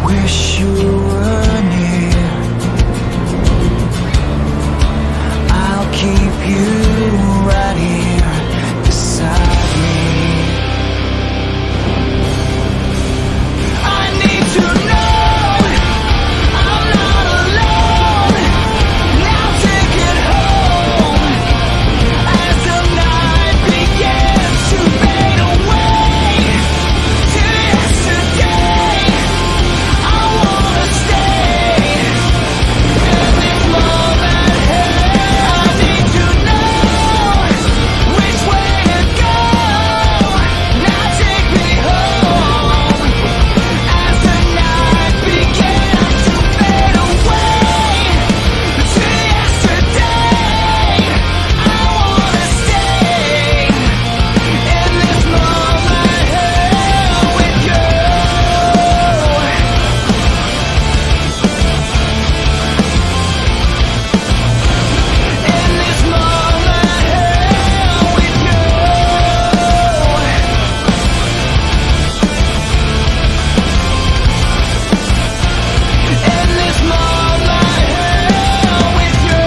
wish you were near. I'll keep you right here beside me. I need to know I'm not alone. Now take it home as the night begins to fade away to yesterday. I wanna stay in this moment here. I need to know which way to go. Now take me home as the night begins to fade away to yesterday. I wanna stay in this moment here with you. In this moment here with you. In this moment here with you.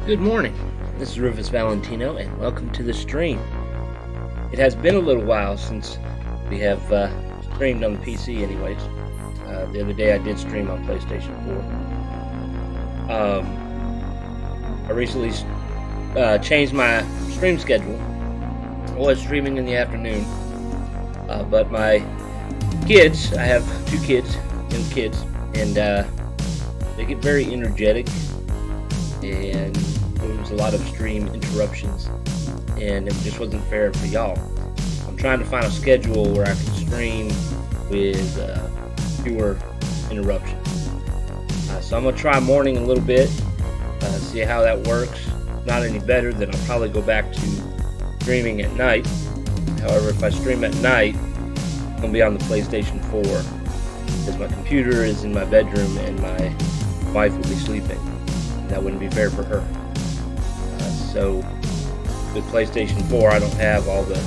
Good morning, this is Rufus Valentino, and welcome to the stream. It has been a little while since we have streamed on the PC anyways. The other day I did stream on PlayStation 4. I recently changed my stream schedule. I was streaming in the afternoon, but my kids, I have two kids, young kids, and they get very energetic, and there was a lot of stream interruptions, and it just wasn't fair for y'all. I'm trying to find a schedule where I can stream with fewer interruptions. So I'm going to try morning a little bit, see how that works. If not any better, then I'll probably go back to streaming at night. However, if I stream at night, I'm going to be on the PlayStation 4, because my computer is in my bedroom and my wife will be sleeping. That wouldn't be fair for her. So with PlayStation 4, I don't have all the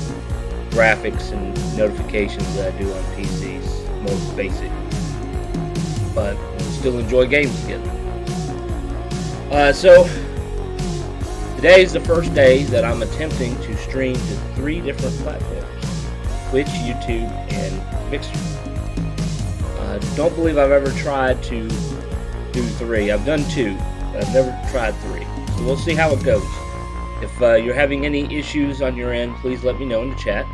graphics and notifications that I do on PCs. More basic, but still enjoy games together. So today is the first day that I'm attempting to stream to 3 different platforms: Twitch, YouTube, and Mixer. Don't believe I've ever tried to do 3. I've done 2. I've never tried 3, so we'll see how it goes. If you're having any issues on your end, please let me know in the chat,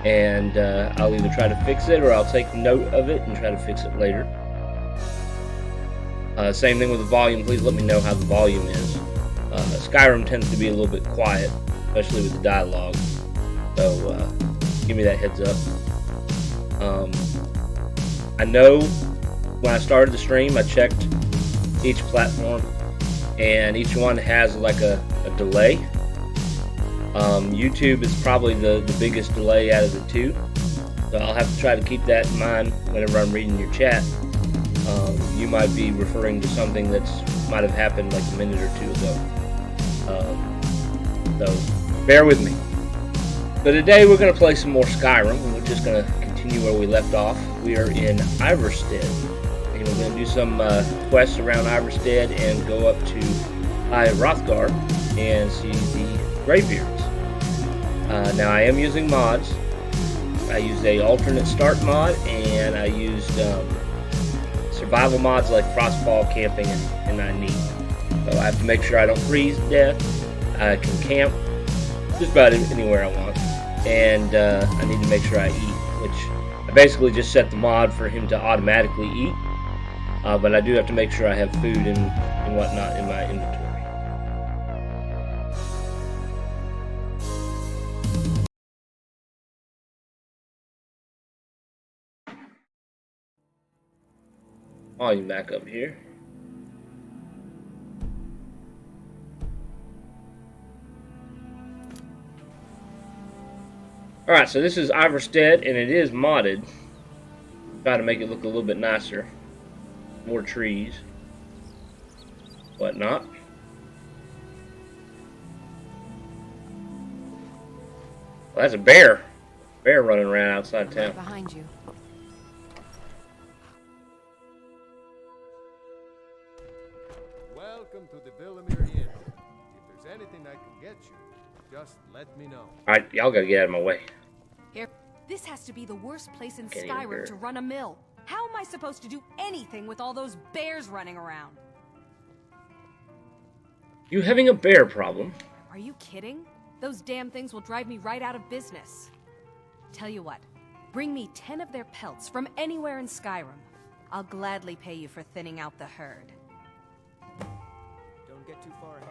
and I'll either try to fix it or I'll take note of it and try to fix it later. Same thing with the volume. Please let me know how the volume is. Skyrim tends to be a little bit quiet, especially with the dialogue, so give me that heads up. I know when I started the stream, I checked each platform, and each one has like a delay. YouTube is probably the biggest delay out of the 2, so I'll have to try to keep that in mind whenever I'm reading your chat. You might be referring to something that might have happened like a minute or 2 ago, so bear with me. So today we're going to play some more Skyrim, and we're just going to continue where we left off. We are in Iverstead. And we're going to do some quests around Iverstead and go up to High Rothgar and see the Greybeards. Now I am using mods. I used a alternate start mod, and I used survival mods like Frostfall, camping, and I need. So I have to make sure I don't freeze to death. I can camp just about anywhere I want, and I need to make sure I eat, which I basically just set the mod for him to automatically eat. But I do have to make sure I have food and whatnot in my inventory. volume back up here. Alright, so this is Iverstead, and it is modded. Try to make it look a little bit nicer. More trees. Whatnot. Well, that's a bear. Bear running around outside town. Right behind you. Welcome to the Villamere Inn. If there's anything I can get you, just let me know. Alright, y'all gotta get out of my way. Here. This has to be the worst place in Can't even hear Skyrim it. to run a mill. How am I supposed to do anything with all those bears running around? You having a bear problem? Are you kidding? Those damn things will drive me right out of business. Tell you what, bring me 10 of their pelts from anywhere in Skyrim. I'll gladly pay you for thinning out the herd. Don't get too far ahead.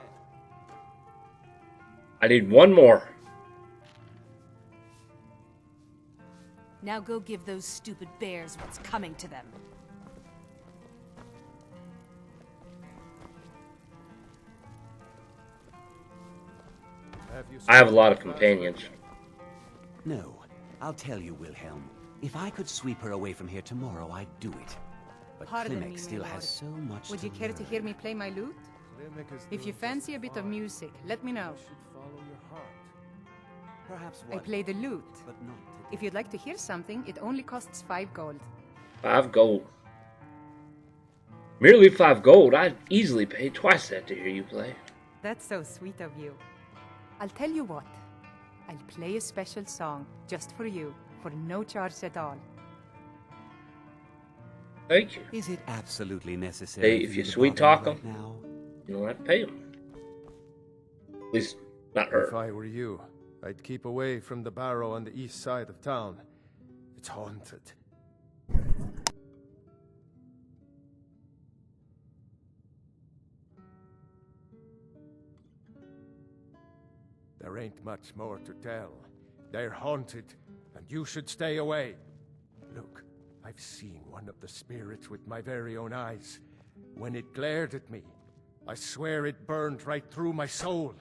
I need one more. Now go give those stupid bears what's coming to them. I have a lot of companions. No, I'll tell you, Wilhelm. If I could sweep her away from here tomorrow, I'd do it. But Pardon Klimek me, still my has lord. so much Would to you care to learn. hear me play my lute? If you fancy a bit of music, let me know. Perhaps I one, play the lute. but not today. If you'd like to hear something, it only costs 5 gold. 5 gold. Merely 5 gold. I'd easily pay twice that to hear you play. That's so sweet of you. I'll tell you what. I'll play a special song just for you, for no charge at all. Thank you. Is it absolutely necessary? Hey, for if you you to sweet bother talk me 'em. right now? You don't have to pay them. At least, not If her. I were you, I'd keep away from the barrow on the east side of town. It's haunted. There ain't much more to tell. They're haunted, and you should stay away. Look, I've seen one of the spirits with my very own eyes. When it glared at me, I swear it burned right through my soul.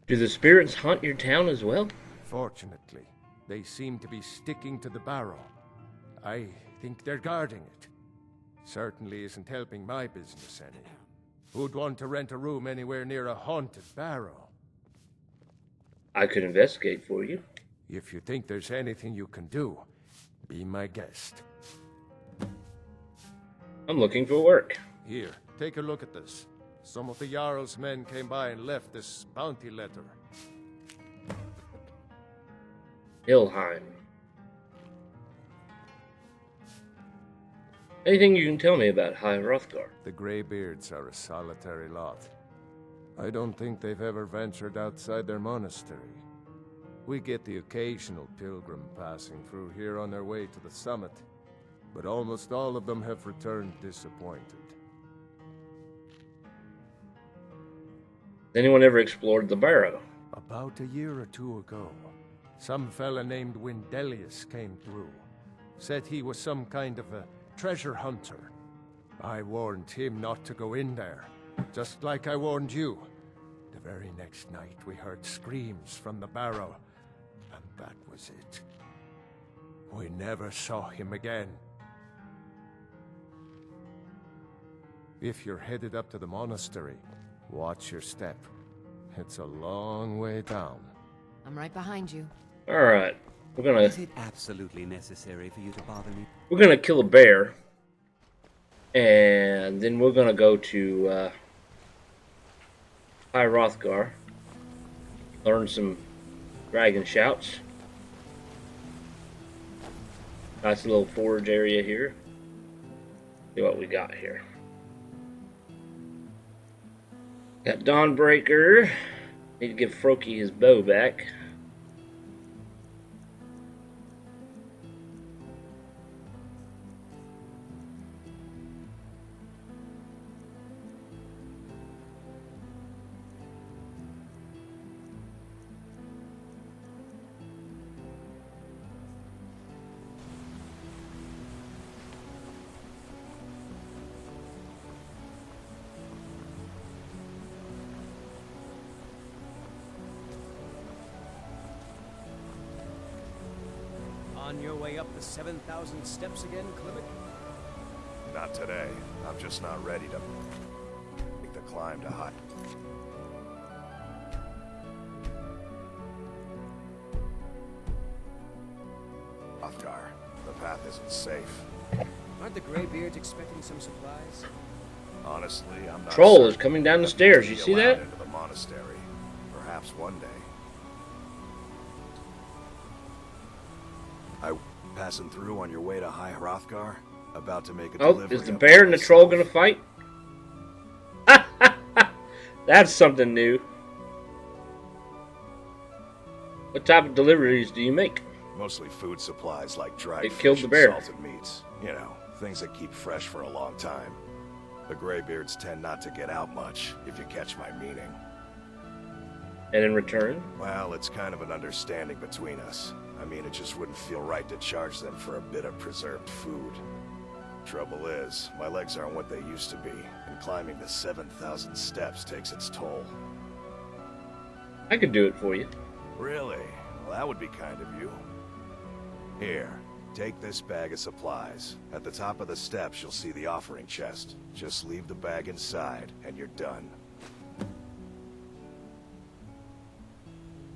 Do the spirits haunt your town as well? Fortunately, they seem to be sticking to the barrow. I think they're guarding it. Certainly isn't helping my business any. Who'd want to rent a room anywhere near a haunted barrow? I could investigate for you. If you think there's anything you can do, be my guest. I'm looking for work. Here, take a look at this. Some of the Jarl's men came by and left this bounty letter. Ilheim. Anything you can tell me about High Hrothgar? The Greybeards are a solitary lot. I don't think they've ever ventured outside their monastery. We get the occasional pilgrim passing through here on their way to the summit, but almost all of them have returned disappointed. Anyone ever explored the barrow? About a year or two ago, some fella named Windelius came through. Said he was some kind of a treasure hunter. I warned him not to go in there, just like I warned you. The very next night we heard screams from the barrow, and that was it. We never saw him again. If you're headed up to the monastery, watch your step. It's a long way down. I'm right behind you. Alright. Is it absolutely necessary for you to bother me? We're gonna kill a bear. And then we're gonna go to High Hrothgar. Learn some dragon shouts. Nice little forage area here. See what we got here. Got Dawnbreaker. Need to give Froki his bow back. On your way up the 7,000 steps again, Clement? Not today. I'm just not ready to make the climb to high. Hrothgar, the path isn't safe. Aren't the Greybeards expecting some supplies? Honestly, I'm not Troll certain is coming down the that stairs. we You can see be allowed that? into the monastery. Perhaps one day. Passing through on your way to High Hrothgar? About to make a Oh, delivery. is the of bear and the troll gonna myself. fight? That's something new. What type of deliveries do you make? Mostly food supplies like dried It fish killed the and bear. salted meats. You know, things that keep fresh for a long time. The Greybeards tend not to get out much, if you catch my meaning. And in return? Well, it's kind of an understanding between us. I mean, it just wouldn't feel right to charge them for a bit of preserved food. Trouble is, my legs aren't what they used to be, and climbing the 7,000 steps takes its toll. I could do it for you. Really? Well, that would be kind of you. Here, take this bag of supplies. At the top of the steps, you'll see the offering chest. Just leave the bag inside, and you're done.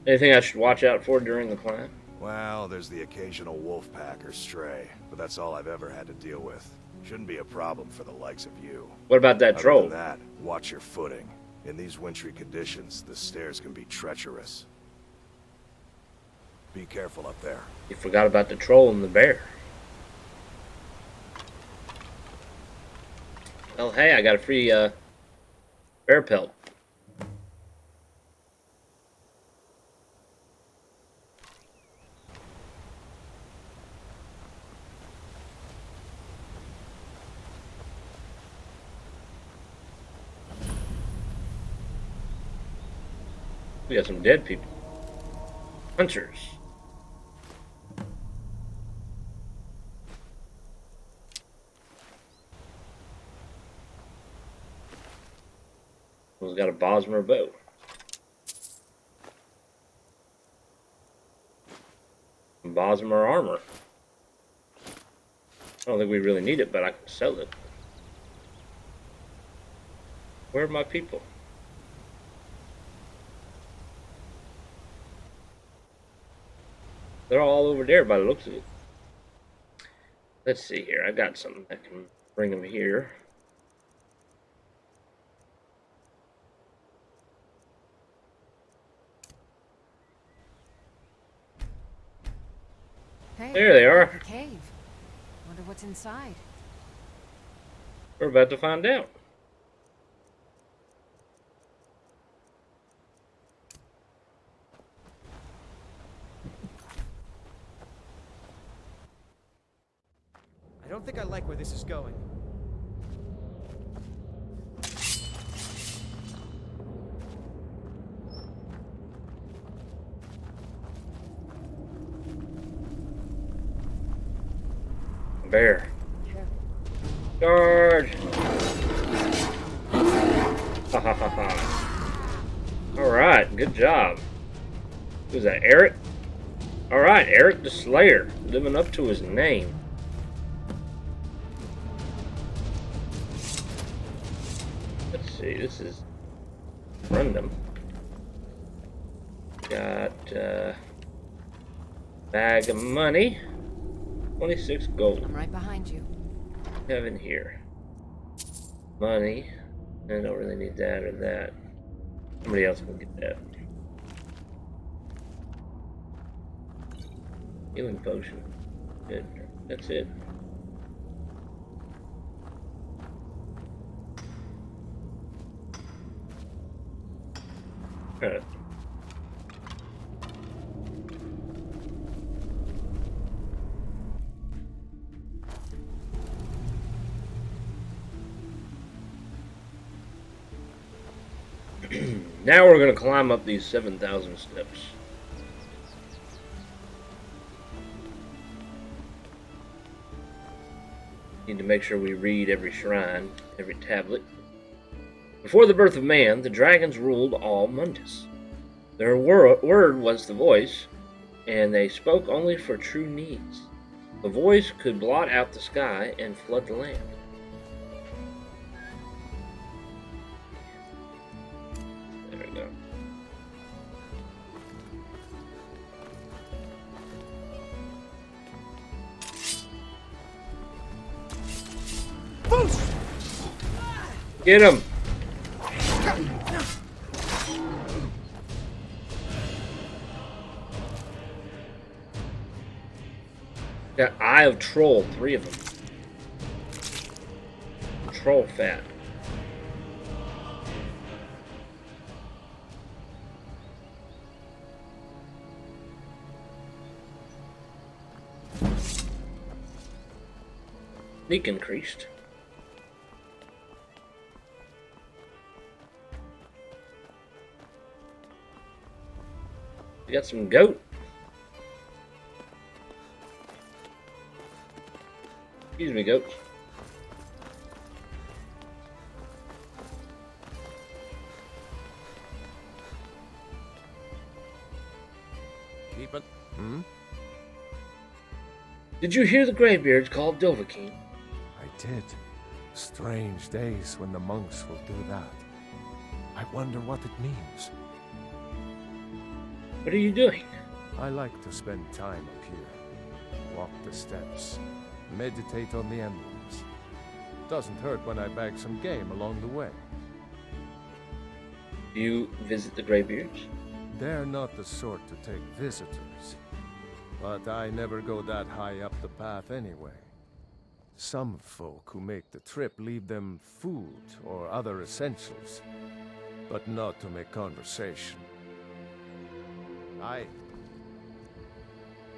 Anything I should watch out for during the climb? Well, there's the occasional wolf pack or stray, but that's all I've ever had to deal with. Shouldn't be a problem for the likes of you. What about that Other troll? than that, watch your footing. In these wintry conditions, the stairs can be treacherous. Be careful up there. You forgot about the troll and the bear. Well, hey, I got a free bear pelt. We got some dead people. Hunters. One's got a Bosmer bow. Some Bosmer armor. I don't think we really need it, but I can sell it. Where are my people? They're all over there by the looks of it. Let's see here. I got something that can bring them here. Hey, There they are. The cave. Wonder what's inside. We're about to find out. I don't think I like where this is going. Bear. Charge! Ha ha ha ha. Alright, good job. Who's that, Eric? Alright, Eric the Slayer. Living up to his name. Let's see, this is random. Got bag of money. 26 gold. I'm right behind you. Have in here. Money. I don't really need that or that. Somebody else can get that. Healing potion. Good. That's it. Alright. Now we're going to climb up these 7,000 steps. Need to make sure we read every shrine, every tablet. Before the birth of man, the dragons ruled all Mundus. Their word was the voice, and they spoke only for true needs. The voice could blot out the sky and flood the land. There we go. Get him! Got Eye of Troll, 3 of them. Troll fat. Sneak increased. We got some goat. Excuse me, goat. Keep it. Did you hear the Greybeards called Dovahkiin? I did. Strange days when the monks will do that. I wonder what it means. What are you doing? I like to spend time up here. Walk the steps. Meditate on the emblems. Doesn't hurt when I bag some game along the way. Do you visit the Greybeards? They're not the sort to take visitors. But I never go that high up the path anyway. Some folk who make the trip leave them food or other essentials, but not to make conversation.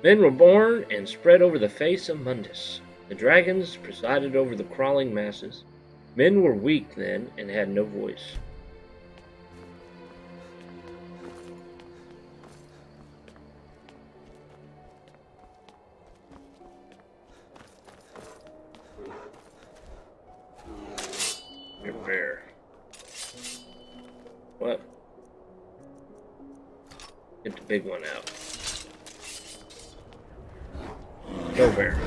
Men were born and spread over the face of Mundus. The dragons presided over the crawling masses. Men were weak then and had no voice. Bear. What? Get the big one out. Go bear.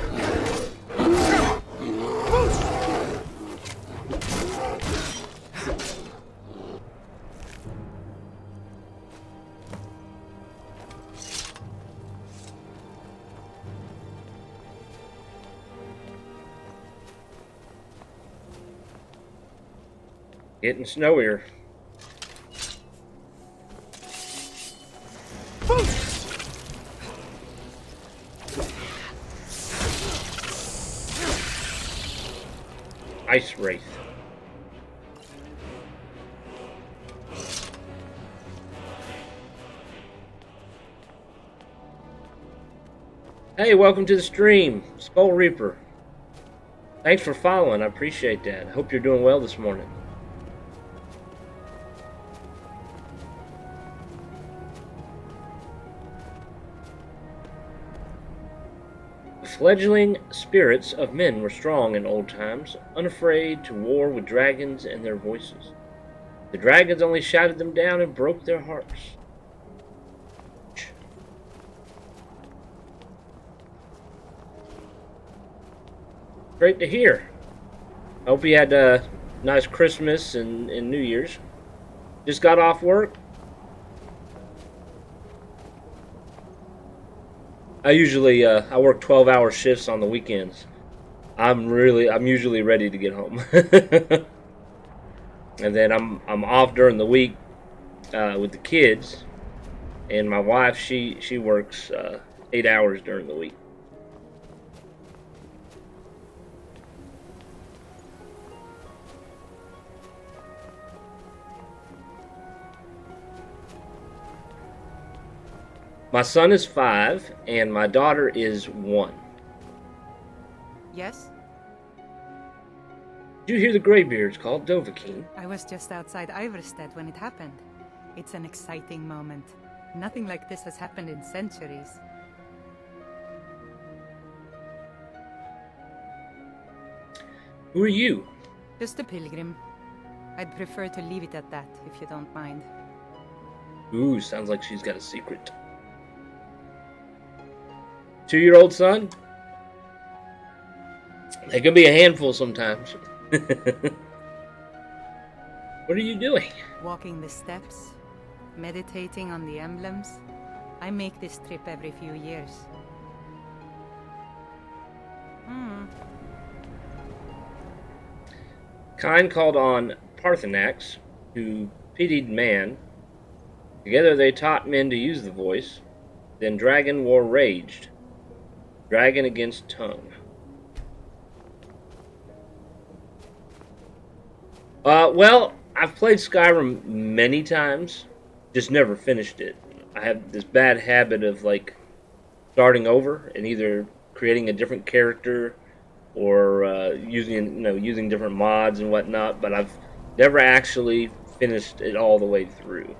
Getting snowier. Ice Wraith. Hey, welcome to the stream, Skull Reaper. Thanks for following, I appreciate that. I hope you're doing well this morning. The fledgling spirits of men were strong in old times, unafraid to war with dragons and their voices. The dragons only shouted them down and broke their hearts. Great to hear. I hope you had a nice Christmas and New Year's. Just got off work. I usually I work 12-hour shifts on the weekends. I'm usually ready to get home. And then I'm off during the week with the kids, and my wife she works 8 hours during the week. My son is 5, and my daughter is 1. Yes? Did you hear the Greybeards called Dovahkiin? I was just outside Iverstead when it happened. It's an exciting moment. Nothing like this has happened in centuries. Who are you? Just a pilgrim. I'd prefer to leave it at that, if you don't mind. Ooh, sounds like she's got a secret. 2-year-old son? They can be a handful sometimes. What are you doing? Walking the steps, meditating on the emblems. I make this trip every few years. Kine called on TeknoAxe, who pitied man. Together they taught men to use the voice. Then Dragon War raged. Dragon against tongue. Well, I've played Skyrim many times, just never finished it. I have this bad habit of like starting over and either creating a different character or using different mods and whatnot, but I've never actually finished it all the way through.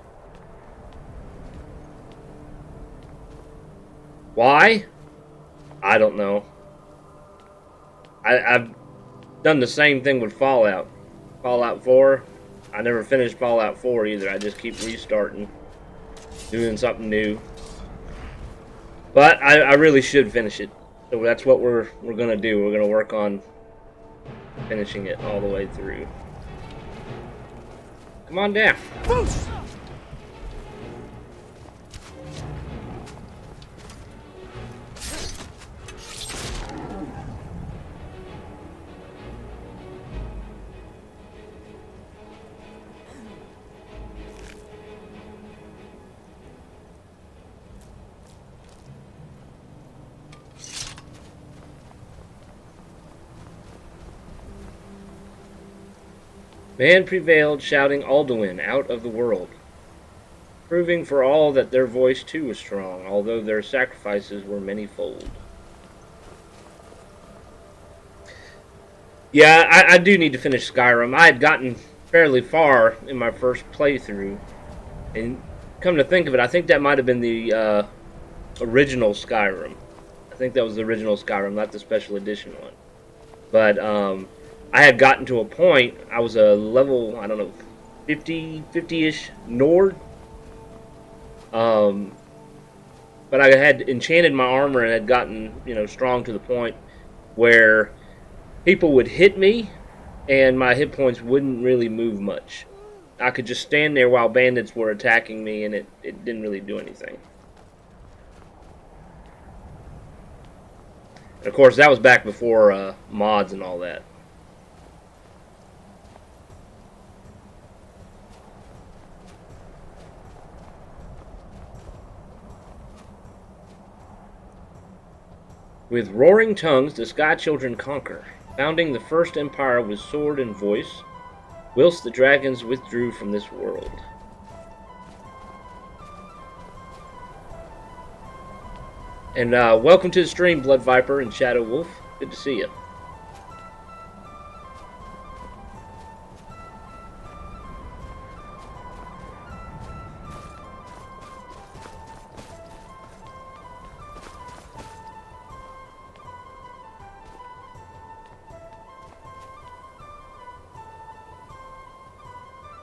Why? I don't know. I've done the same thing with Fallout. Fallout 4, I never finished Fallout 4 either. I just keep restarting, doing something new. But I really should finish it. So that's what we're gonna do. We're gonna work on finishing it all the way through. Come on down. Man prevailed, shouting Alduin out of the world, proving for all that their voice too was strong, although their sacrifices were manyfold. Yeah, I do need to finish Skyrim. I had gotten fairly far in my first playthrough, and come to think of it, I think that might have been the original Skyrim. I think that was the original Skyrim, not the special edition one. But, I had gotten to a point, I was a level, I don't know, 50-ish Nord. But I had enchanted my armor and had gotten, strong to the point where people would hit me and my hit points wouldn't really move much. I could just stand there while bandits were attacking me and it didn't really do anything. And of course, that was back before mods and all that. With roaring tongues, the Sky Children conquer, founding the first empire with sword and voice, whilst the dragons withdrew from this world. And welcome to the stream, Blood Viper and Shadow Wolf. Good to see you.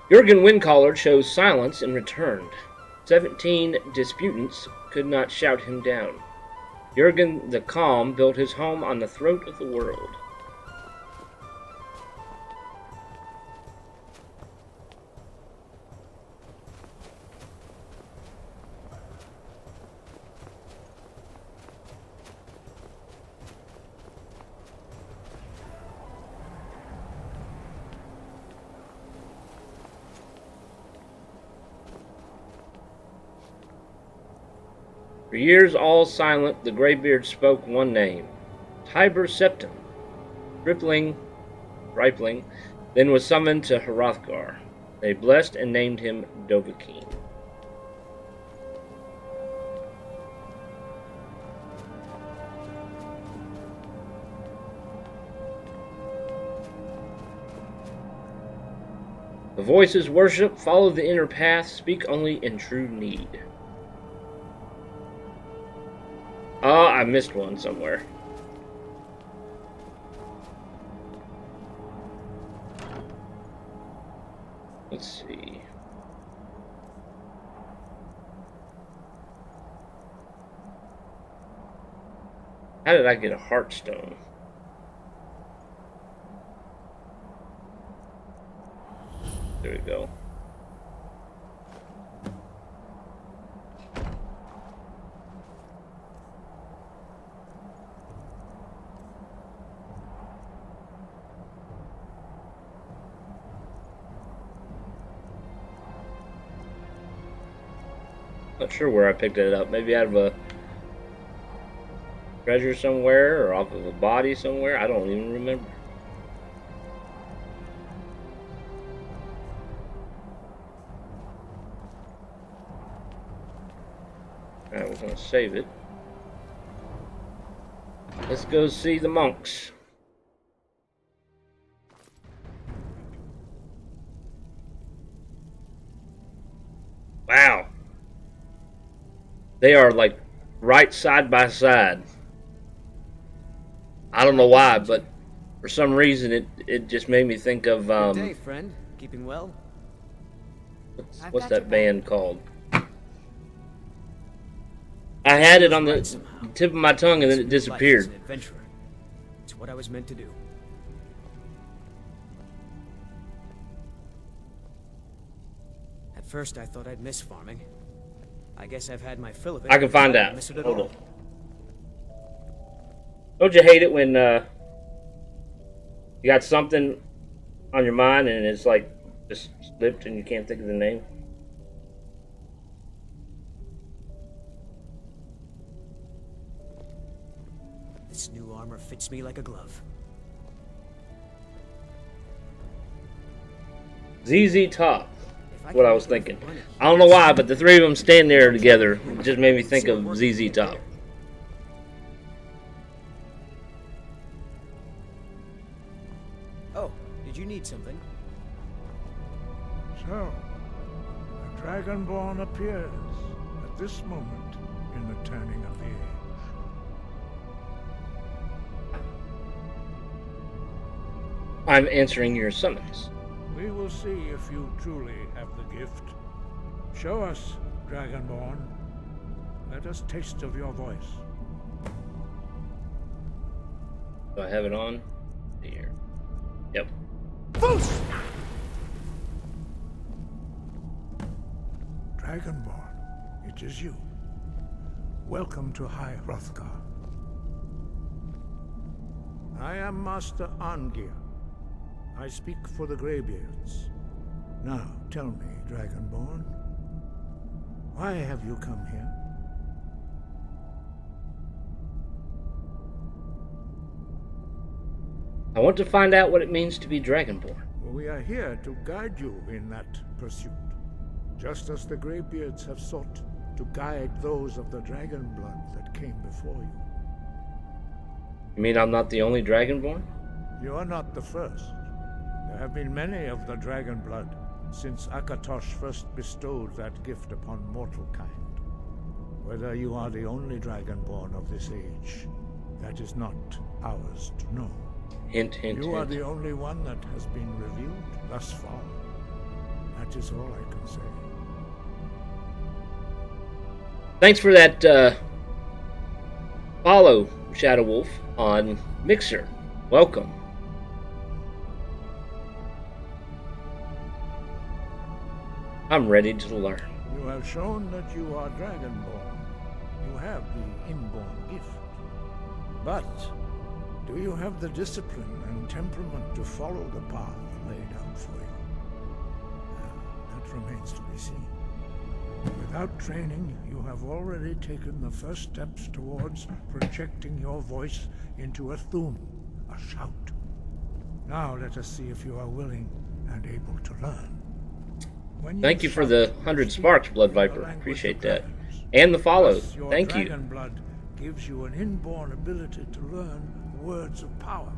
Jurgen Windcaller chose silence and returned. 17 disputants could not shout him down. Jurgen the Calm built his home on the throat of the world. For years all silent, the graybeard spoke one name, Tiber Septim. Ripling, then was summoned to Hrothgar. They blessed and named him Dovahkiin. The voices worship, follow the inner path, speak only in true need. Oh, I missed one somewhere. Let's see. How did I get a heartstone? There we go. Not sure where I picked it up. Maybe out of a treasure somewhere or off of a body somewhere. I don't even remember. Alright, we're gonna save it. Let's go see the monks. Wow. They are like right side by side. I don't know why, but for some reason it just made me think of Good day, friend. Keeping well? what's that band called? I had it on the tip of my tongue and then it disappeared. Life is an adventurer. It's what I was meant to do. At first, I thought I'd miss farming. I guess I've had my fill of it. I can find I don't out. miss it at Hold all. on. Don't you hate it when you got something on your mind and it's like just slipped and you can't think of the name? This new armor fits me like a glove. ZZ Top. If What I can was make thinking. enough money, I don't know why, but the three of them standing there together just made me think of ZZ Top. Oh, did you need something? So, a Dragonborn appears at this moment in the turning of the age. I'm answering your summons. We will see if you truly have the gift. Show us, Dragonborn. Let us taste of your voice. Do I have it on? Here. Yep. Dragonborn, it is you. Welcome to High Hrothgar. I am Master Arngeir. I speak for the Greybeards. Now, tell me, Dragonborn, why have you come here? I want to find out what it means to be Dragonborn. We are here to guide you in that pursuit, just as the Greybeards have sought to guide those of the dragon blood that came before you. You mean I'm not the only Dragonborn? You are not the first. There have been many of the dragon blood since Akatosh first bestowed that gift upon mortal kind. Whether you are the only Dragonborn of this age, that is not ours to know. Hint, hint, You are hint. the only one that has been revealed thus far. That is all I can say. Thanks for that follow, Shadow Wolf, on Mixer. Welcome. I'm ready to learn. You have shown that you are Dragonborn. You have the inborn gift. But do you have the discipline and temperament to follow the path laid out for you? That remains to be seen. Without training, you have already taken the first steps towards projecting your voice into a thum, a shout. Now let us see if you are willing and able to learn. When Thank you for shout, the 100 sparks, Blood the Viper. language Appreciate of that. dragons. And the follow. Thus, your Thank you. dragon blood gives you an inborn ability to learn words of power.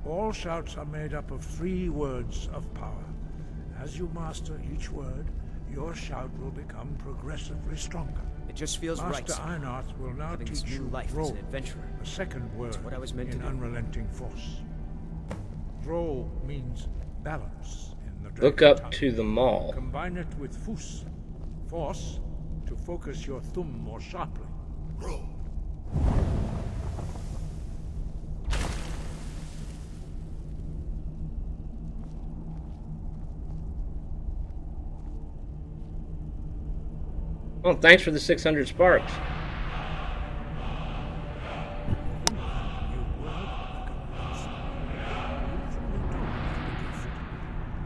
All shouts are made up of 3 words of power. As you master each word, your shout will become progressively stronger. It just feels Master right. Einarth will now Having this teach new you life as Throw, an adventurer. the second word what I was meant to in do. unrelenting force. Throw means balance in the Look dragon up tongue. to the mall. Combine it with fus, force, to focus your thumb more sharply. Oh, thanks for the 600 sparks.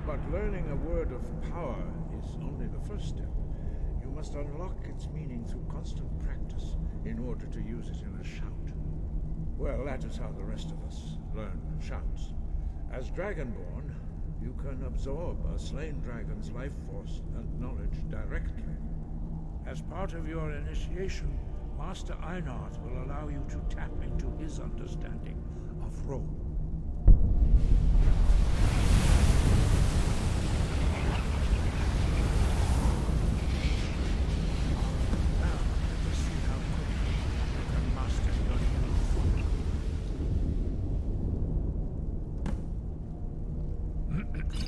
But learning a word of power is only the first step. You must unlock its meaning through constant practice in order to use it in a shout. Well, that is how the rest of us learn shouts. As Dragonborn, you can absorb a slain dragon's life force and knowledge directly. As part of your initiation, Master Einard will allow you to tap into his understanding of Rome. Now, let us see how quickly you can master your new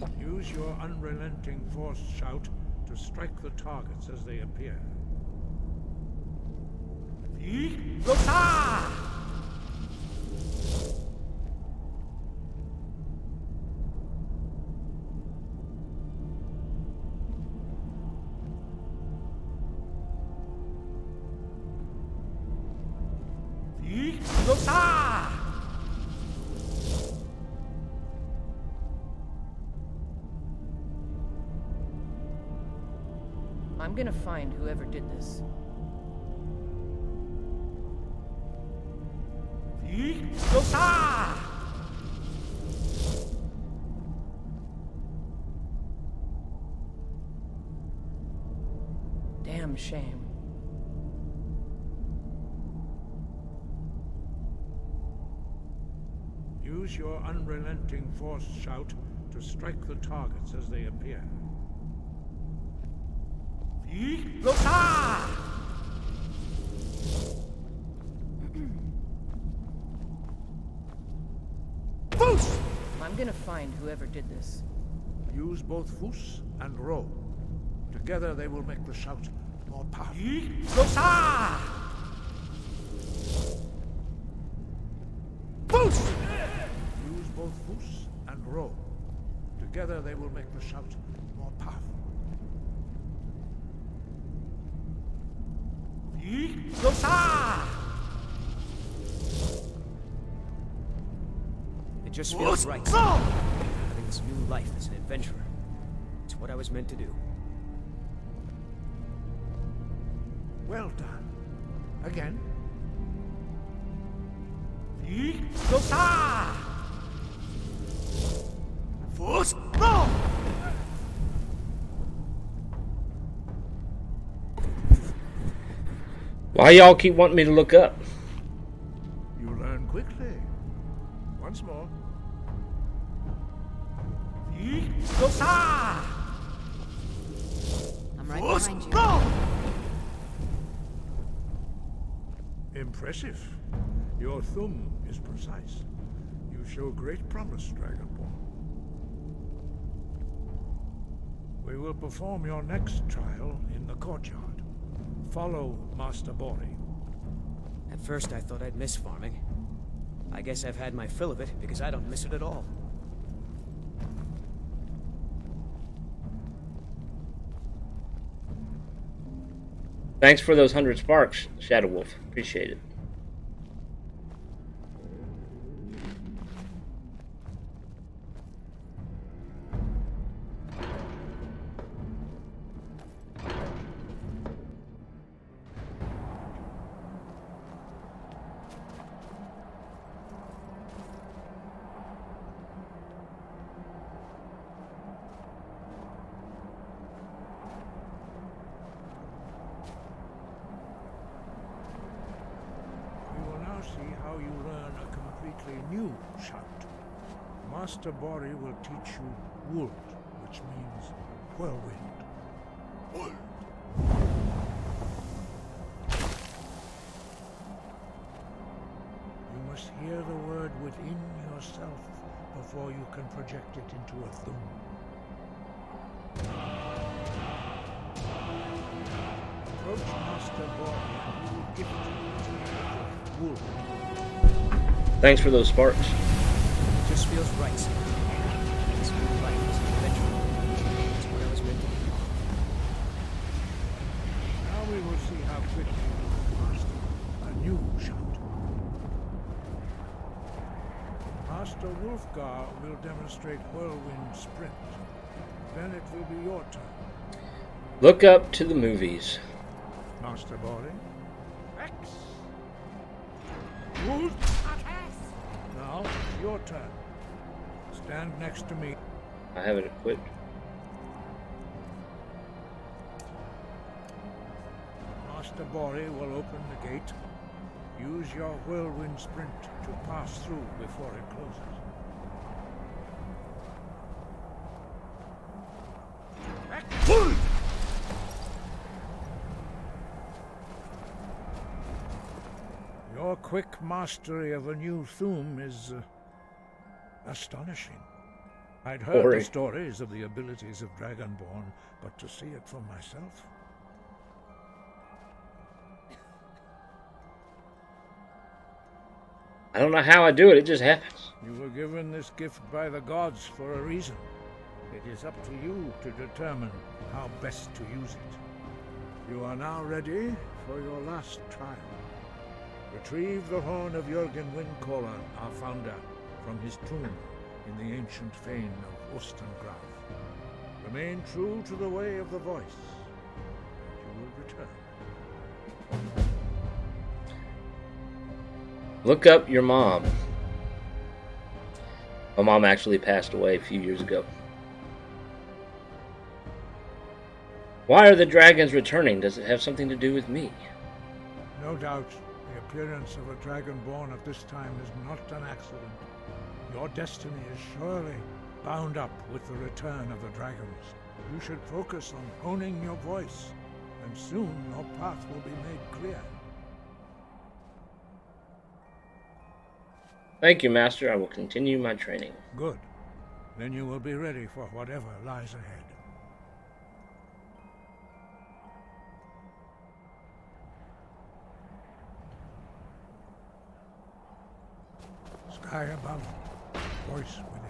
food. Use your unrelenting force shout to strike the targets as they appear. I'm gonna find whoever did this. Damn shame. Use your unrelenting force shout to strike the targets as they appear. I'm gonna find whoever did this. Use both Fus and Ro. Together they will make the shout more powerful. Use both Fus and Ro. Together they will make the shout more powerful. It just feels right. Having this new life as an adventurer. It's what I was meant to do. Well done. Again. Why y'all keep wanting me to look up? You learn quickly. Once more. I'm right behind you. Impressive. Your thumb is precise. You show great promise, Dragonborn. We will perform your next trial in the courtyard. Follow Master Bori. At first I thought I'd miss farming. I guess I've had my fill of it because I don't miss it at all. Thanks for those 100 sparks, Shadow Wolf. Appreciate it. New shout. Master Bori will teach you Wold, which means whirlwind. Wold. You must hear the word within yourself before you can project it into a thum. Approach Master Bori and he will give it to you. Wold. Thanks for those sparks. It just feels right. This new life is an adventure. It's what I was meant to do. Now we Master Wolfgar will demonstrate Whirlwind Sprint. Then it will be your turn. Look up to the movies. Master Bori. X. Wolf. Now, it's your turn. Stand next to me. I have it equipped. Master Bori will open the gate. Use your Whirlwind Sprint to pass through before it closes. Your quick mastery of a new thum is astonishing. I'd heard the stories of the abilities of Dragonborn, but to see it for myself... I don't know how I do it, it just happens. You were given this gift by the gods for a reason. It is up to you to determine how best to use it. You are now ready for your last trial. Retrieve the horn of Jürgen Windcaller, our founder, from his tomb in the ancient fane of Ostengraf. Remain true to the way of the voice, and you will return. Look up your mom. My mom actually passed away a few years ago. Why are the dragons returning? Does it have something to do with me? No doubt, the appearance of a Dragonborn at this time is not an accident. Your destiny is surely bound up with the return of the dragons. You should focus on honing your voice, and soon your path will be made clear. Thank you, Master. I will continue my training. Good. Then you will be ready for whatever lies ahead. Sky above, voice within.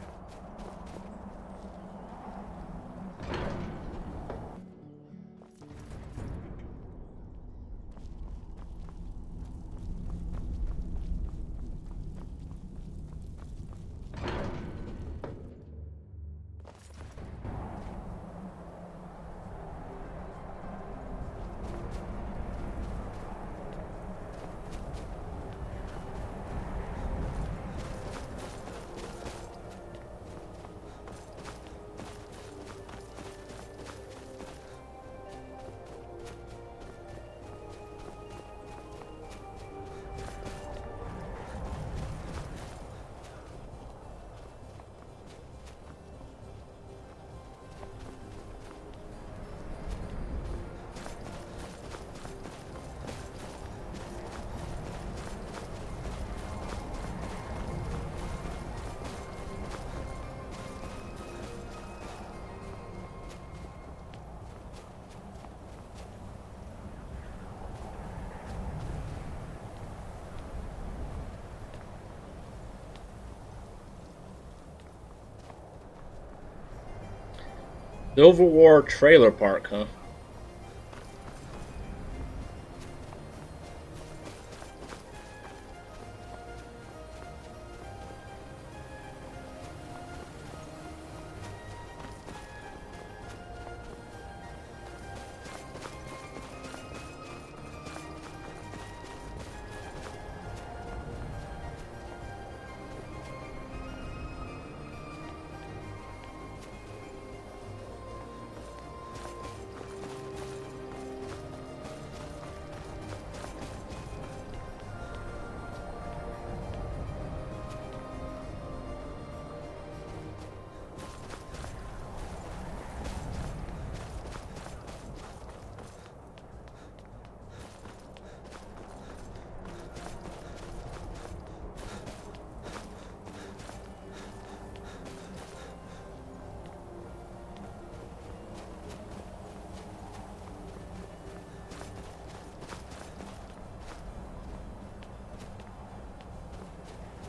Civil War trailer park, huh?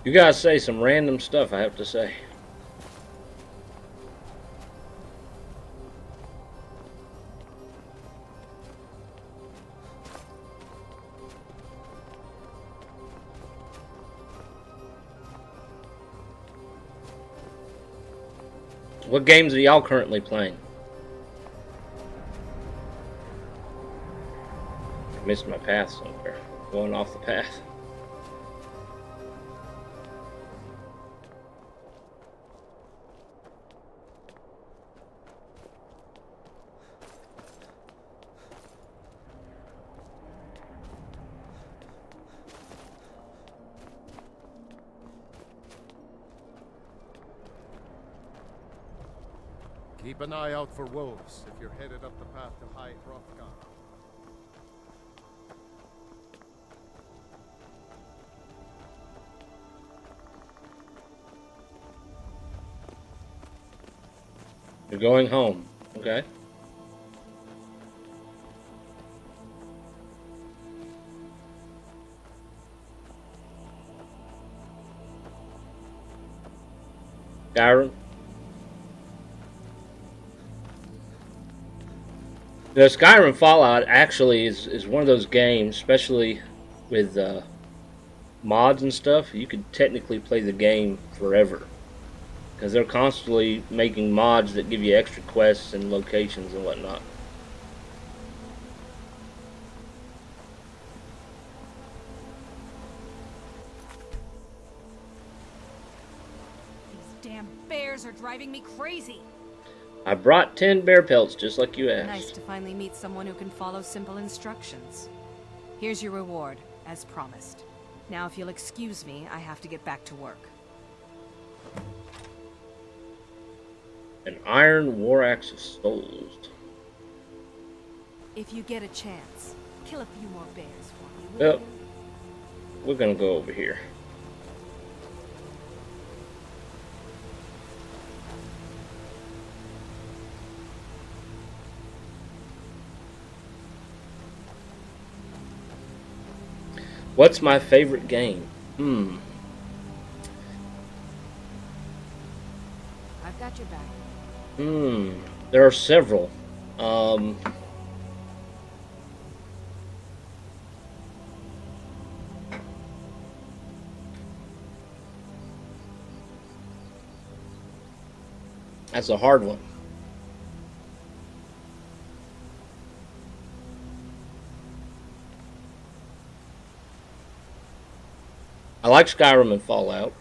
You guys say some random stuff, I have to say. What games are y'all currently playing? I missed my path somewhere. Going off the path. Keep an eye out for wolves if you're headed up the path to High Hrothgar. You're going home. Okay. Skyrim. The Skyrim Fallout actually is one of those games, especially with mods and stuff, you could technically play the game forever. Because they're constantly making mods that give you extra quests and locations and whatnot. These damn bears are driving me crazy. I brought 10 bear pelts, just like you asked. Nice to finally meet someone who can follow simple instructions. Here's your reward, as promised. Now, if you'll excuse me, I have to get back to work. An iron war axe of souls. If you get a chance, kill a few more bears for me, will Well, we're gonna go over here. What's my favorite game? I've got your back. There are several. That's a hard one. I like Skyrim and Fallout.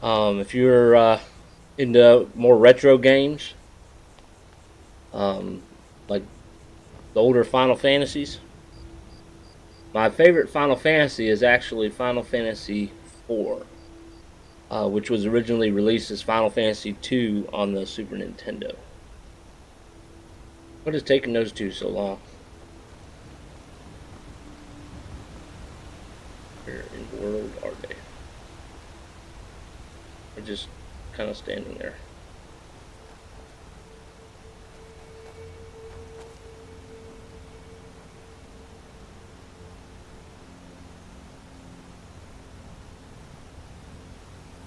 If you're into more retro games, like the older Final Fantasies, my favorite Final Fantasy is actually Final Fantasy IV, which was originally released as Final Fantasy II on the Super Nintendo. What is taking those two so long? Where in the world are they? They're just kind of standing there.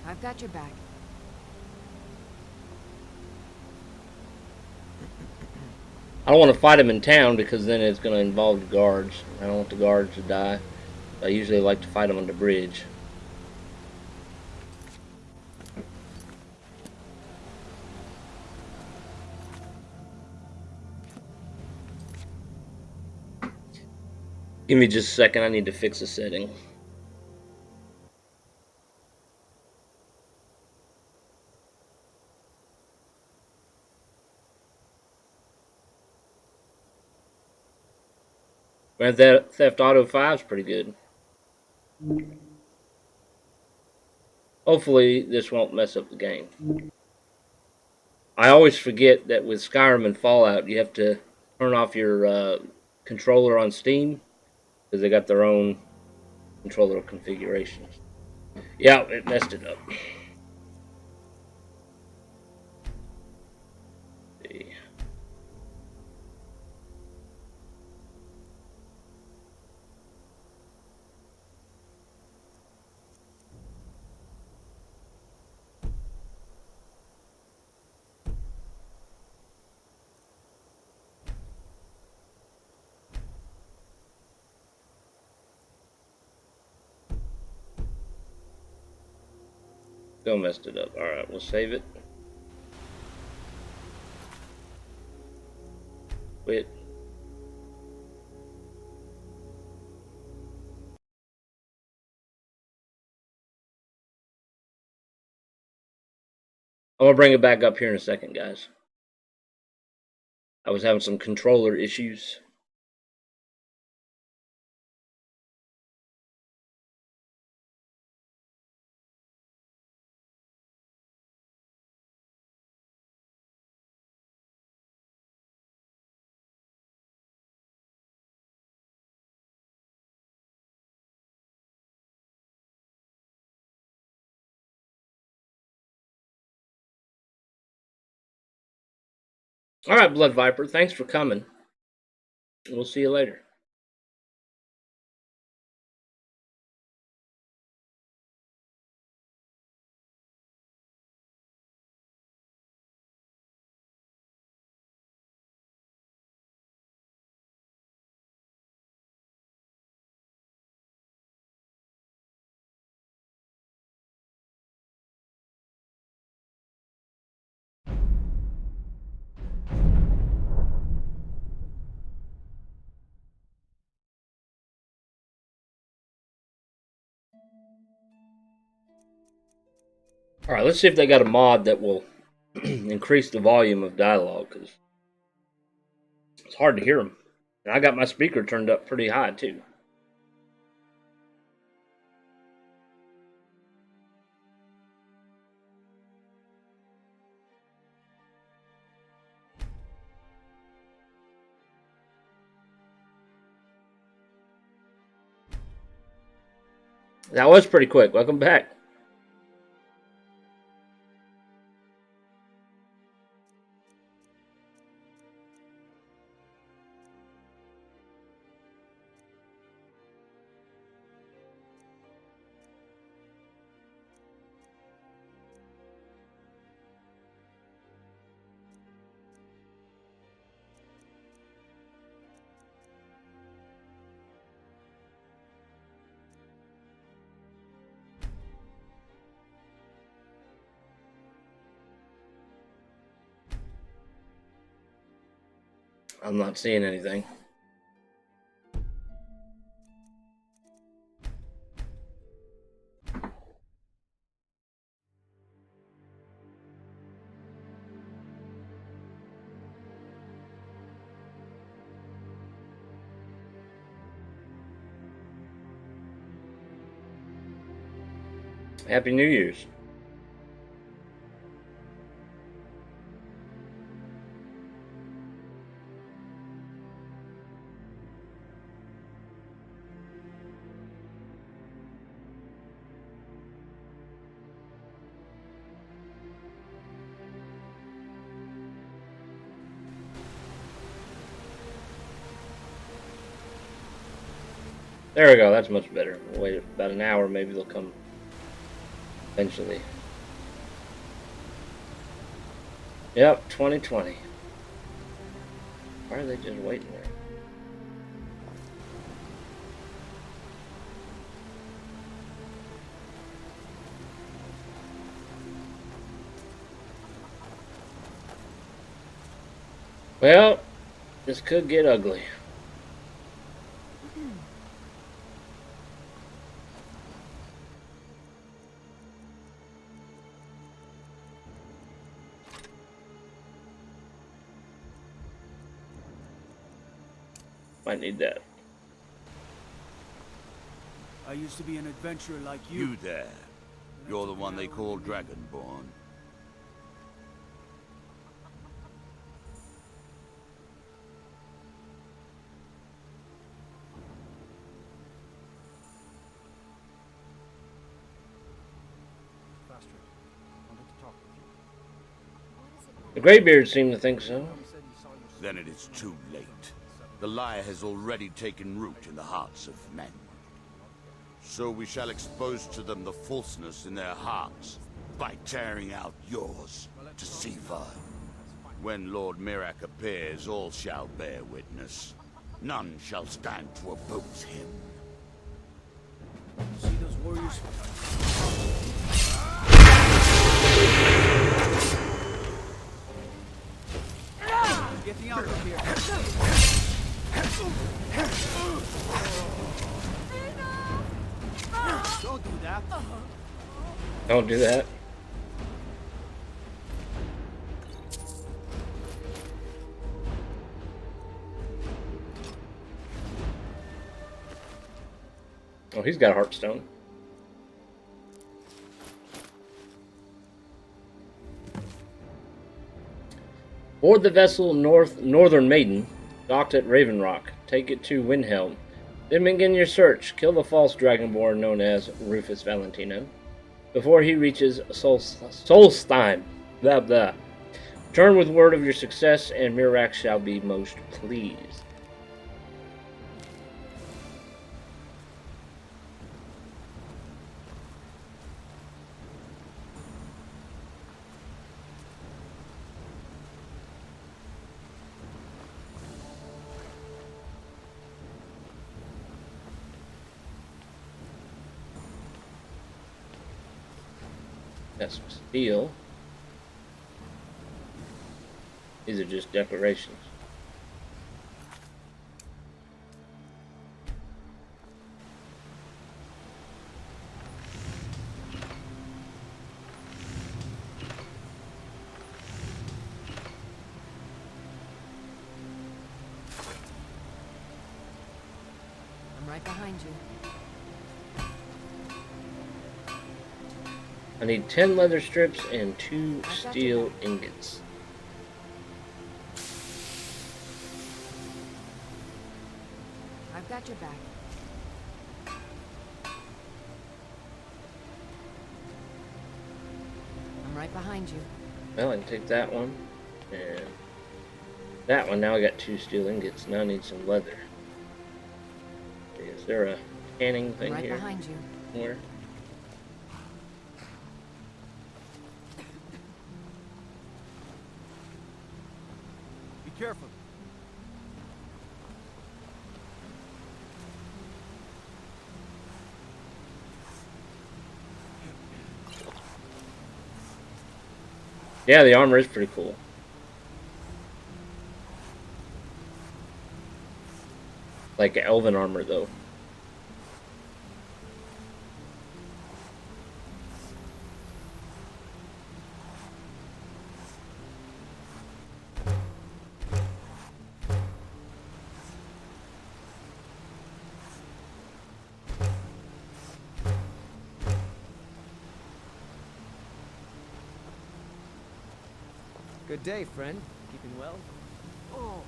I've got your back. I don't want to fight them in town because then it's going to involve the guards. I don't want the guards to die. I usually like to fight them on the bridge. Give me just a second, I need to fix a setting. Grand Theft Auto 5 is pretty good. Hopefully this won't mess up the game. I always forget that with Skyrim and Fallout you have to turn off your controller on Steam because they got their own controller configurations. Yeah, it messed it up. See. Still messed it up. Alright, we'll save it. Wait. I'm gonna bring it back up here in a second, guys. I was having some controller issues. All right, Blood Viper, thanks for coming. We'll see you later. All right, let's see if they got a mod that will increase the volume of dialogue, because it's hard to hear them. And I got my speaker turned up pretty high, too. That was pretty quick. Welcome back. I'm not seeing anything. Happy New Year's. There we go, that's much better. We'll wait about an hour, maybe they'll come eventually. Yep, 2020. Why are they just waiting there? Well, this could get ugly. Might need that. I used to be an adventurer like you. You there. You're the one they call Dragonborn. The Greybeards seem to think so. Then it is too late. The lie has already taken root in the hearts of men. So we shall expose to them the falseness in their hearts by tearing out yours, deceiver. When Lord Mirak appears, all shall bear witness. None shall stand to oppose him. See those warriors? Get me out of here. Don't do that. Don't do that. Oh, he's got a Heartstone. Board the vessel Northern Maiden, docked at Raven Rock. Take it to Windhelm. Then begin your search. Kill the false dragonborn known as Rufus Valentino before he reaches Solstheim. Blah blah. Return with word of your success, and Mirax shall be most pleased. That's some steel. These are just decorations. I'm right behind you. I need 10 leather strips and 2 steel ingots. I've got your back. I'm right behind you. Well, I can take that one and that one. Now I got 2 steel ingots. Now I need some leather. Is there a canning thing right here? Behind you. Where? Be careful. Yeah, the armor is pretty cool. Like elven armor, though. Good day, friend. Keeping well? Oh.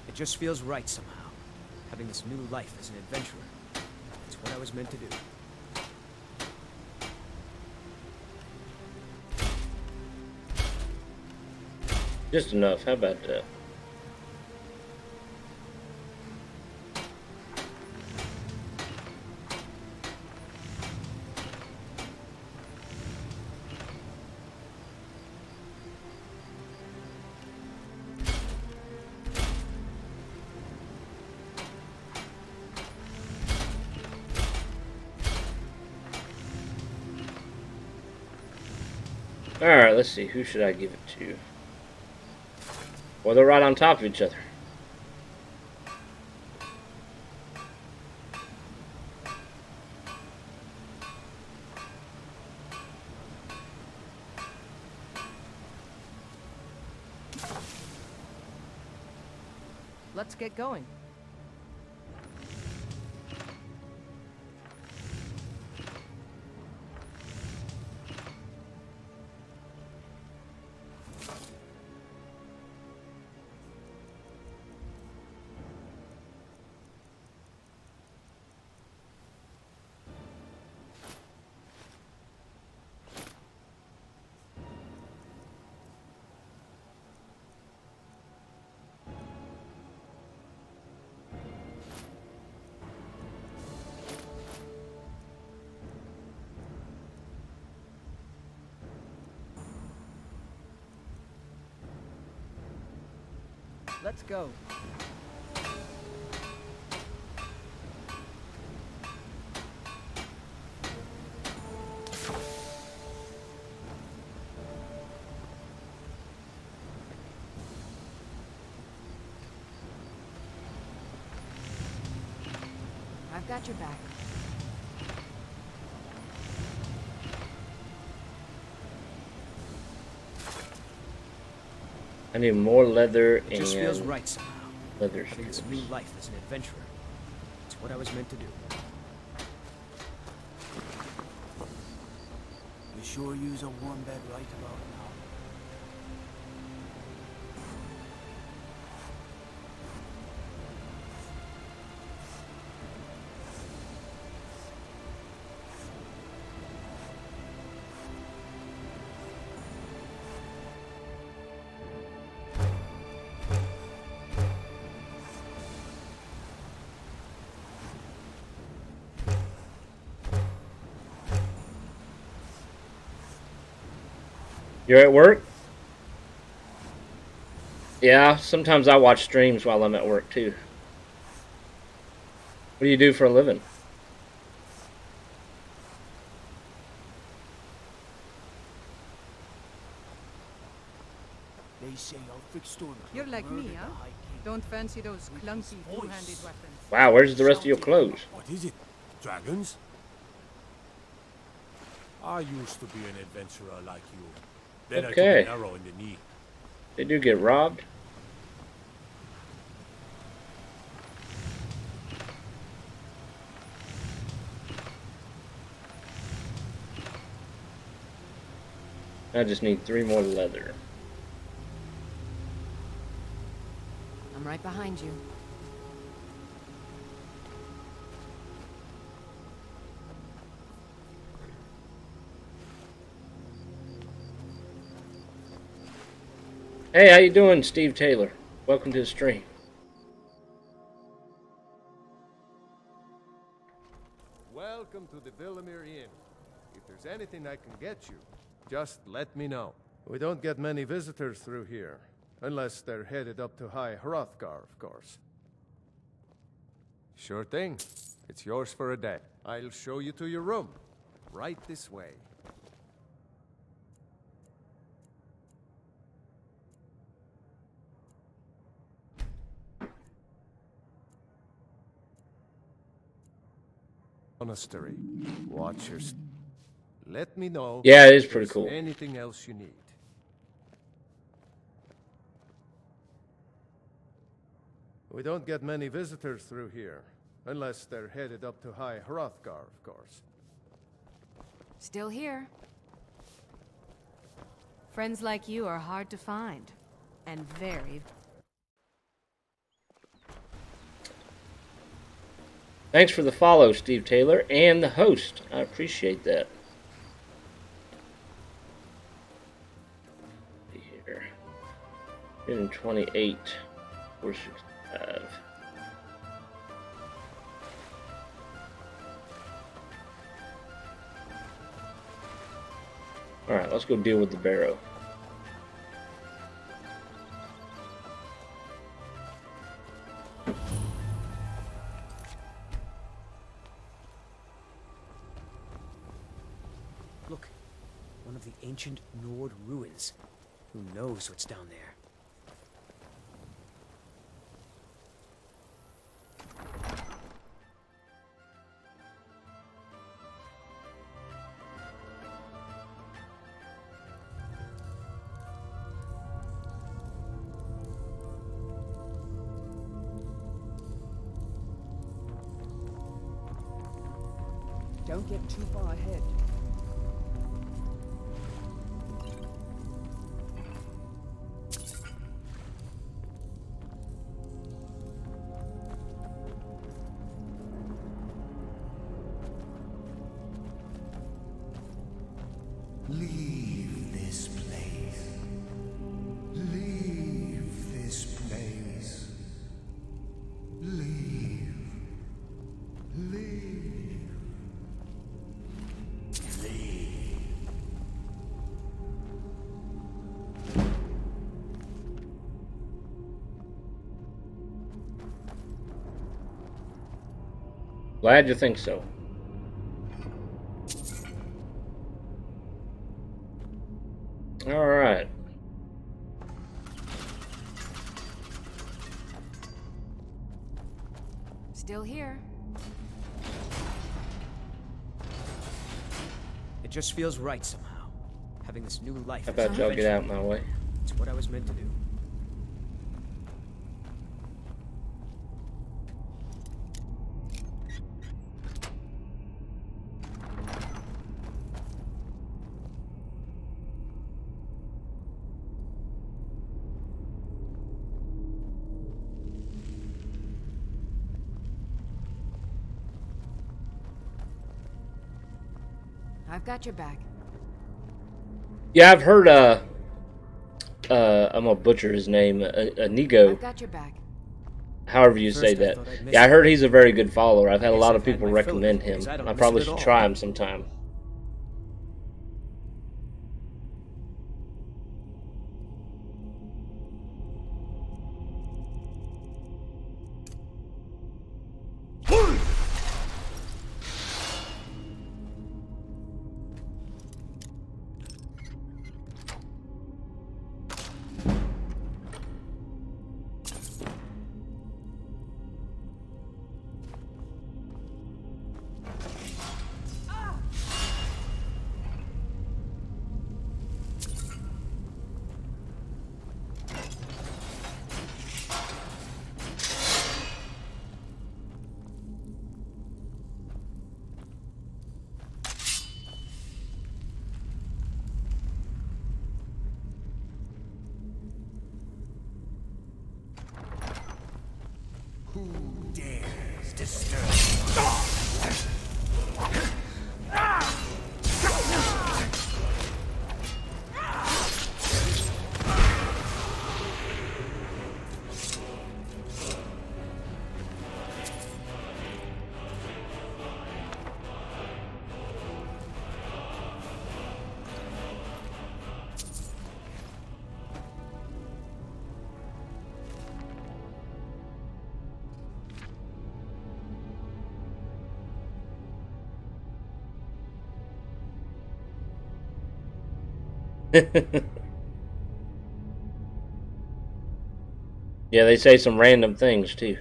It just feels right somehow, having this new life as an adventurer. It's what I was meant to do. Just enough. How about that? Alright, let's see. Who should I give it to? Well, they're right on top of each other. Let's get going. Let's go. I've got your back. I need more leather It just feels and right somehow. leather Having this strips. new life as an adventurer. It's what I was meant to do. You sure use a warm bed right about now? You're at work? Yeah, sometimes I watch streams while I'm at work too. What do you do for a living? They say I'll fix storm. You're like me, huh? Don't fancy those clunky two-handed weapons. Wow, where's the rest of your clothes? What is it? Dragons? I used to be an adventurer like you. Then I Okay. took an arrow in the knee. They do get robbed? I just need 3 more leather. I'm right behind you. Hey, how you doing, Steve Taylor? Welcome to the stream. Welcome to the Villamere Inn. If there's anything I can get you, just let me know. We don't get many visitors through here, unless they're headed up to High Hrothgar, of course. Sure thing. It's yours for a day. I'll show you to your room. Right this way. Monastery. Watch your... Let me know. Yeah, it is if pretty there's cool. Anything else you need. We don't get many visitors through here, unless they're headed up to High Hrothgar, of course. Still here. Friends like you are hard to find. And very... Thanks for the follow, Steve Taylor, and the host. I appreciate that. See here. 128. 465. Alright, let's go deal with the barrow. Look, one of the ancient Nord ruins. Who knows what's down there? Don't get too far ahead. Leave this place. Leave this place. Leave. Leave. Glad you think so. Alright. Still here. It just feels right somehow. Having this new life. How about y'all get out my way? It's what I was meant to do. I've got your back. Yeah, I've heard, I'm gonna butcher his name, Inigo. I've got your back. However you say that. Yeah, I heard he's a very good follower. I've had a lot of people recommend him. I probably should try him sometime. Who dares disturb? Yeah, they say some random things too.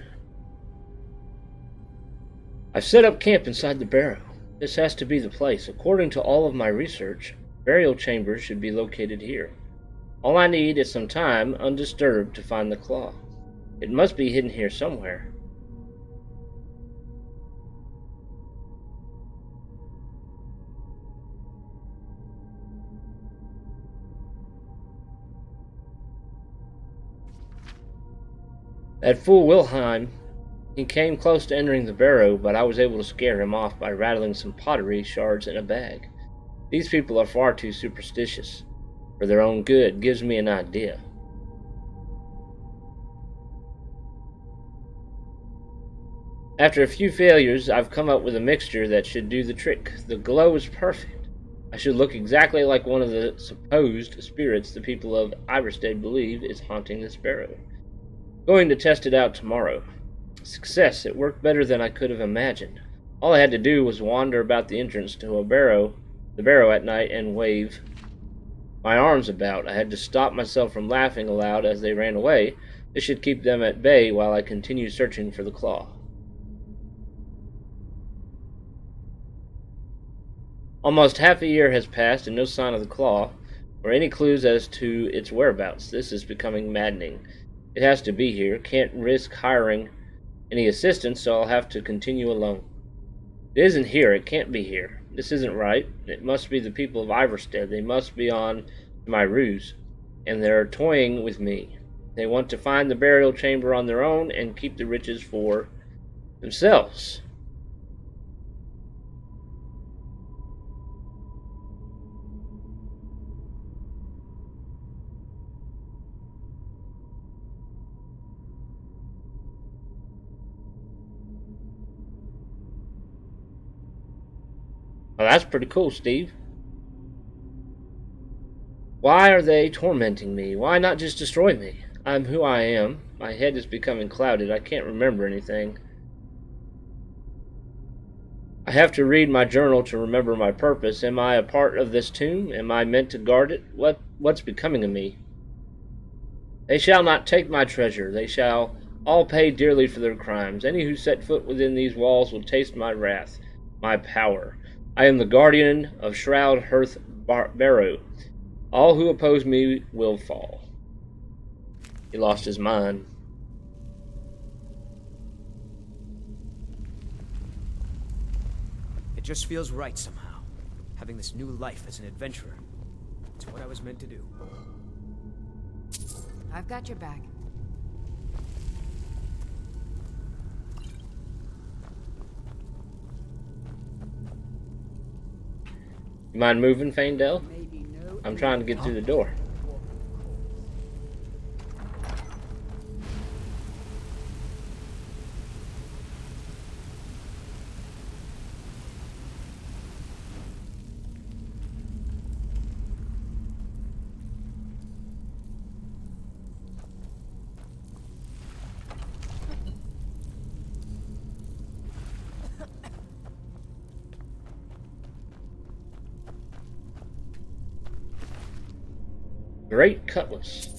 I've set up camp inside the barrow. This has to be the place. According to all of my research, burial chambers should be located here. All I need is some time undisturbed to find the claw. It must be hidden here somewhere. That fool Wilhelm, he came close to entering the barrow, but I was able to scare him off by rattling some pottery shards in a bag. These people are far too superstitious. For their own good, gives me an idea. After a few failures, I've come up with a mixture that should do the trick. The glow is perfect. I should look exactly like one of the supposed spirits the people of Iverstead believe is haunting this barrow. Going to test it out tomorrow. Success, it worked better than I could have imagined. All I had to do was wander about the entrance to the barrow at night and wave my arms about. I had to stop myself from laughing aloud as they ran away. This should keep them at bay while I continue searching for the claw. Almost half a year has passed and no sign of the claw, or any clues as to its whereabouts. This is becoming maddening. It has to be here. Can't risk hiring any assistance, so I'll have to continue alone. It isn't here. It can't be here. This isn't right. It must be the people of Iverstead. They must be on to my ruse, and they're toying with me. They want to find the burial chamber on their own and keep the riches for themselves. Well, that's pretty cool, Steve. Why are they tormenting me? Why not just destroy me? I'm who I am. My head is becoming clouded. I can't remember anything. I have to read my journal to remember my purpose. Am I a part of this tomb? Am I meant to guard it? What's becoming of me? They shall not take my treasure. They shall all pay dearly for their crimes. Any who set foot within these walls will taste my wrath, my power. I am the guardian of Shroud Hearth Barrow. All who oppose me will fall. He lost his mind. It just feels right somehow, having this new life as an adventurer. It's what I was meant to do. I've got your back. You mind moving, Faendel? I'm trying to get through the door. Great cutlass.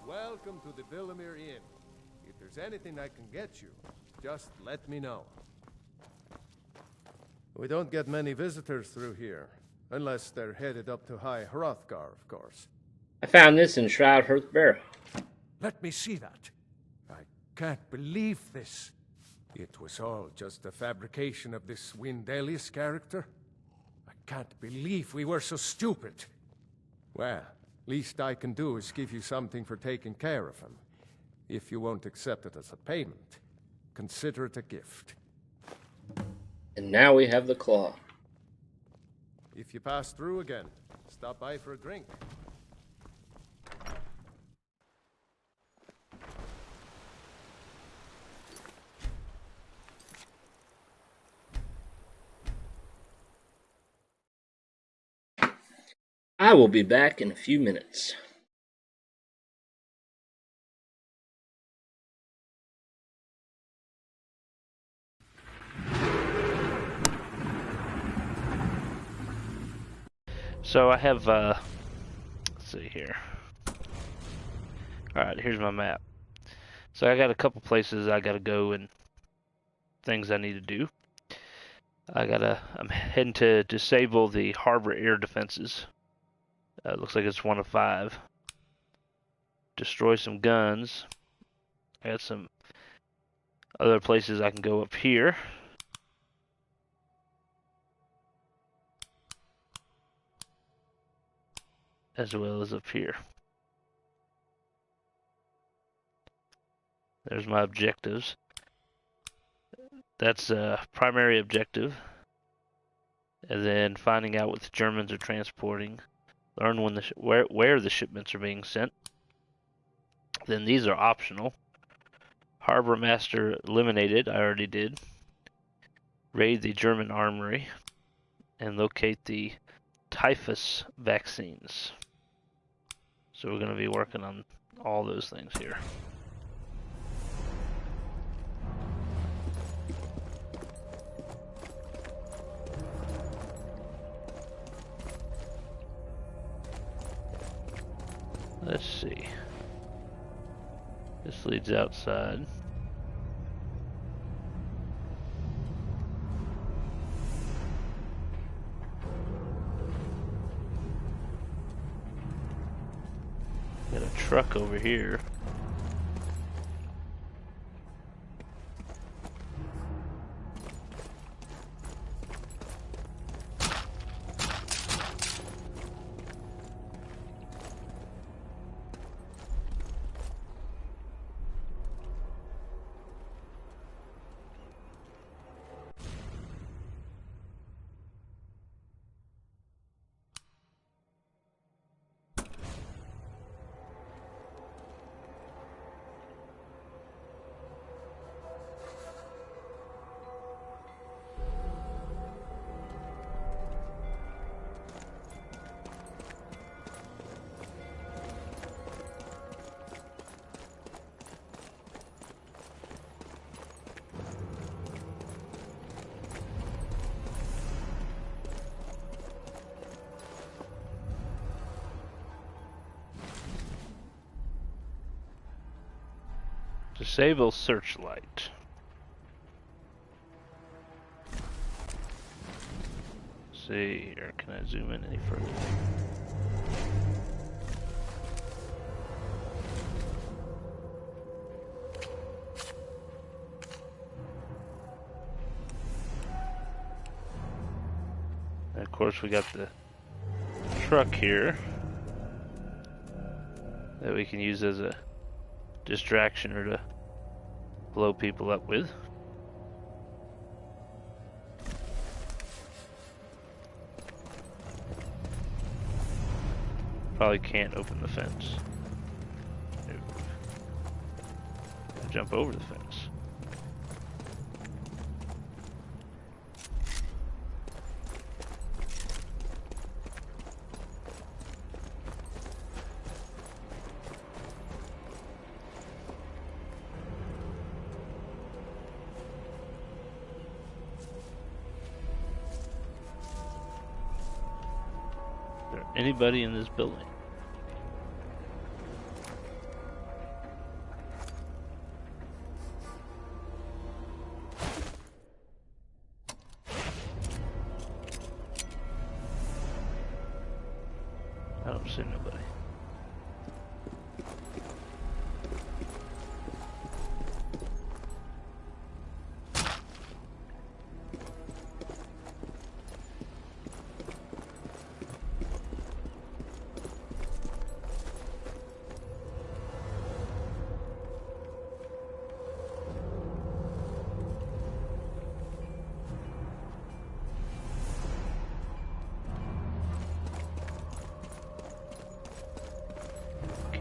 Welcome to the Villamere Inn. If there's anything I can get you, just let me know. We don't get many visitors through here, unless they're headed up to High Hrothgar, of course. I found this in Shroud Hearth Barrow. Let me see that. I can't believe this. It was all just a fabrication of this Windelius character. I can't believe we were so stupid. Well, least I can do is give you something for taking care of him. If you won't accept it as a payment, consider it a gift. And now we have the claw. If you pass through again, stop by for a drink. I will be back in a few minutes. So I have, let's see here. Alright, here's my map. So I got a couple places I gotta go and things I need to do. I'm heading to disable the harbor air defenses. Looks like it's 1 of 5. Destroy some guns. I got some other places I can go up here. As well as up here. There's my objectives. That's a primary objective. And then finding out what the Germans are transporting. Learn when where the shipments are being sent. Then these are optional. Harbor Master eliminated, I already did. Raid the German armory. And locate the typhus vaccines. So we're going to be working on all those things here. Let's see. This leads outside. Got a truck over here. Disable searchlight. Let's see here, can I zoom in any further? And of course we got the truck here that we can use as a distraction or to blow people up with. Probably can't open the fence. No. Jump over the fence. Anybody in this building? I don't see nobody.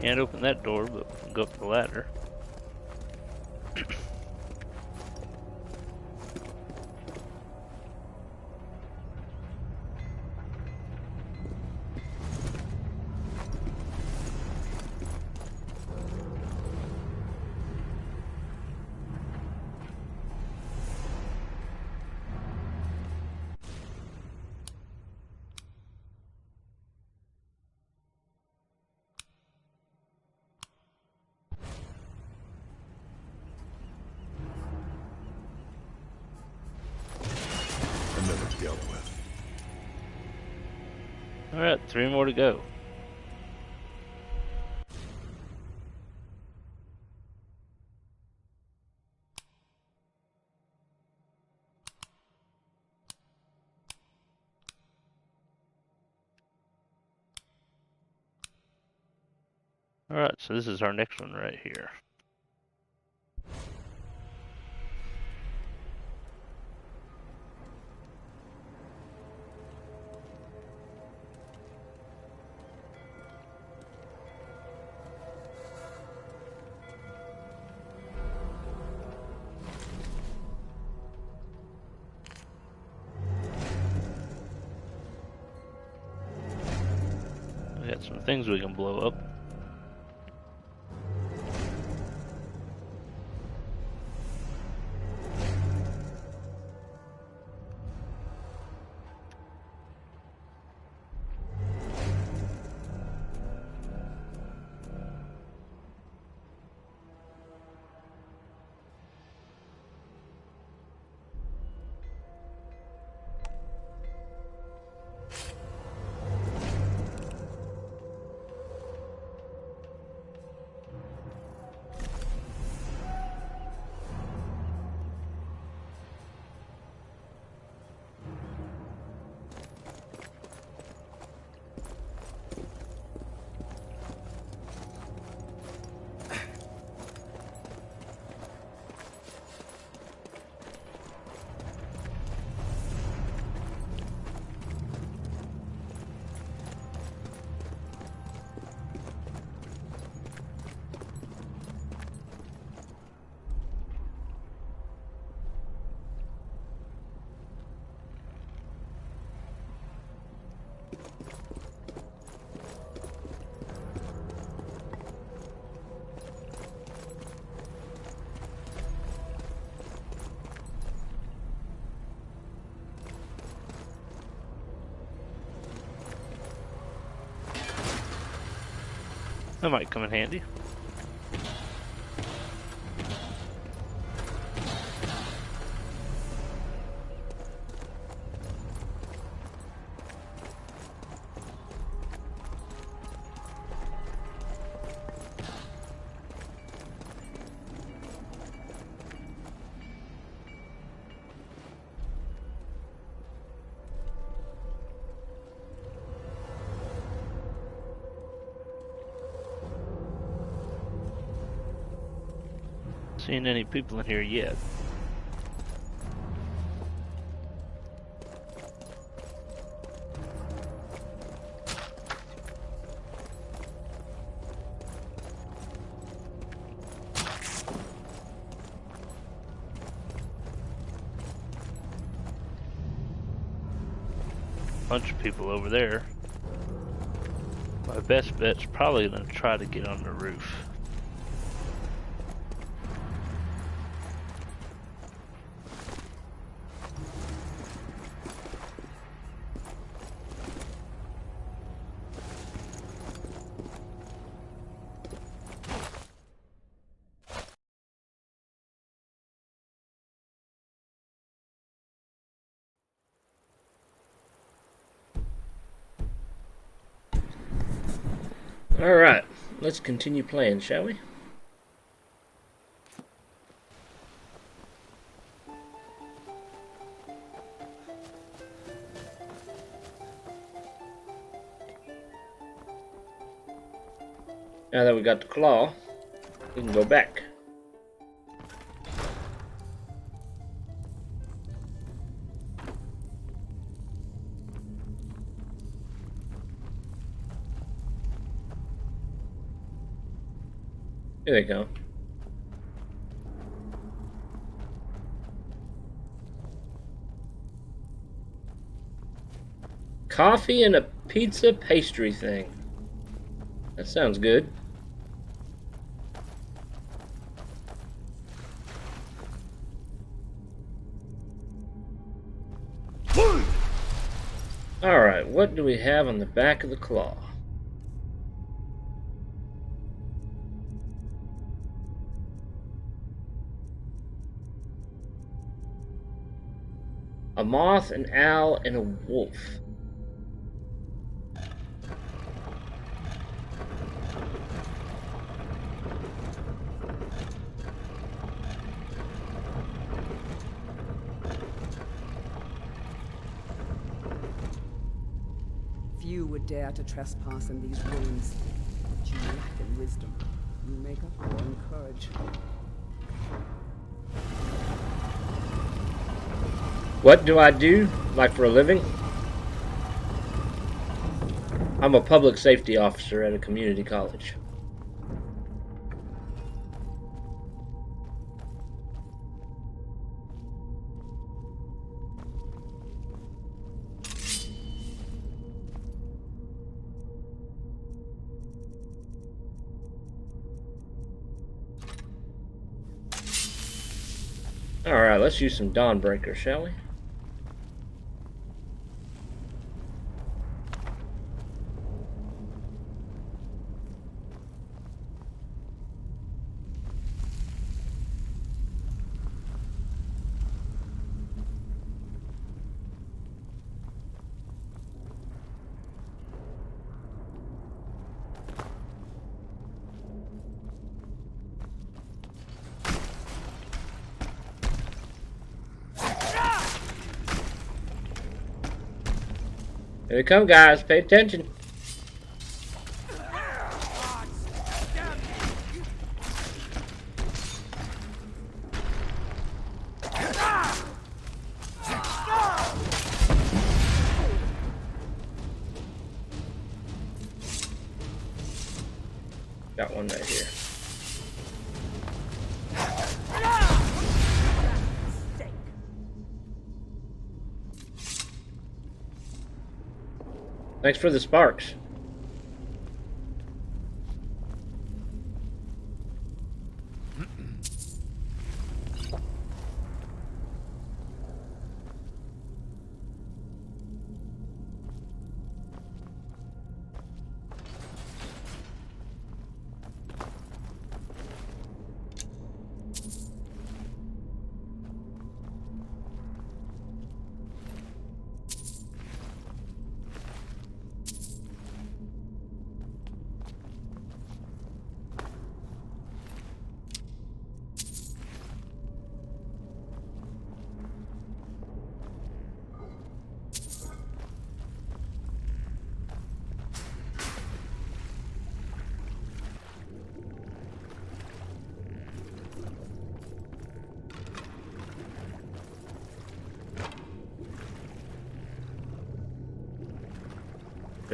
Can't open that door, but we can go up the ladder. Dealt with. Alright, 3 more to go. Alright, so this is our next one right here. We got some things we can blow up. That might come in handy. seen any people in here yet. Bunch of people over there. My best bet's probably gonna try to get on the roof. Alright, let's continue playing, shall we? Now that we got the claw, we can go back. Here they go. Coffee and a pizza pastry thing. That sounds good. Alright, what do we have on the back of the claw? A moth, an owl, and a wolf. Few would dare to trespass in these ruins, but you lack in wisdom. You make up for in courage. What do I do, like, for a living? I'm a public safety officer at a community college. Alright, let's use some Dawnbreaker, shall we? Here they come, guys. Pay attention. Got one right here. Thanks for the sparks.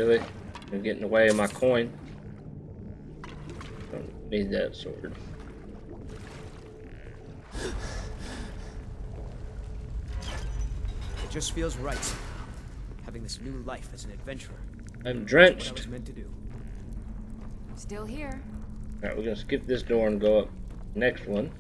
Really? You're getting in the way of my coin. Don't need that sword. It just feels right somehow, having this new life as an adventurer. I'm That's drenched. what I was meant to do. Still here. Alright, we're gonna skip this door and go up next one.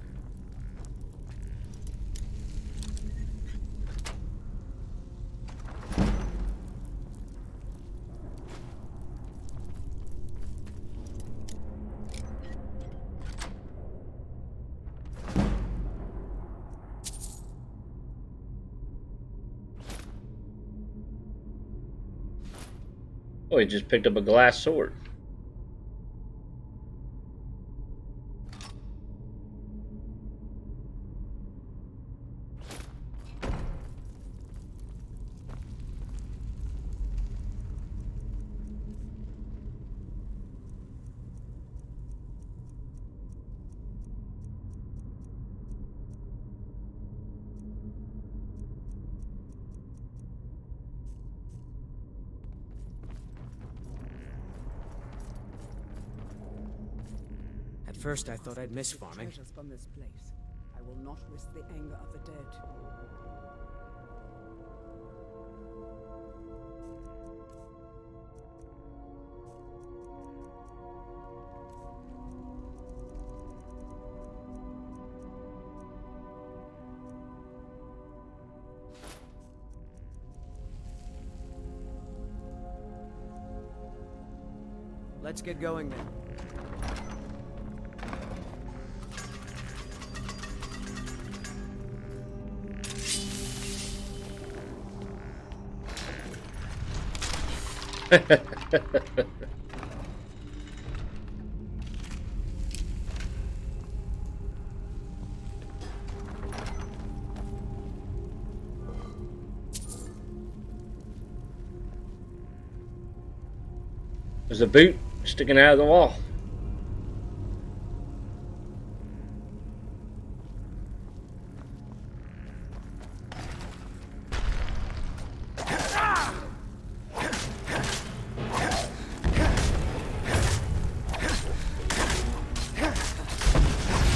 Oh, he just picked up a glass sword. At first, I thought I'd miss farming. Treasures from this place. I will not risk the anger of the dead. Let's get going then. There's a boot sticking out of the wall.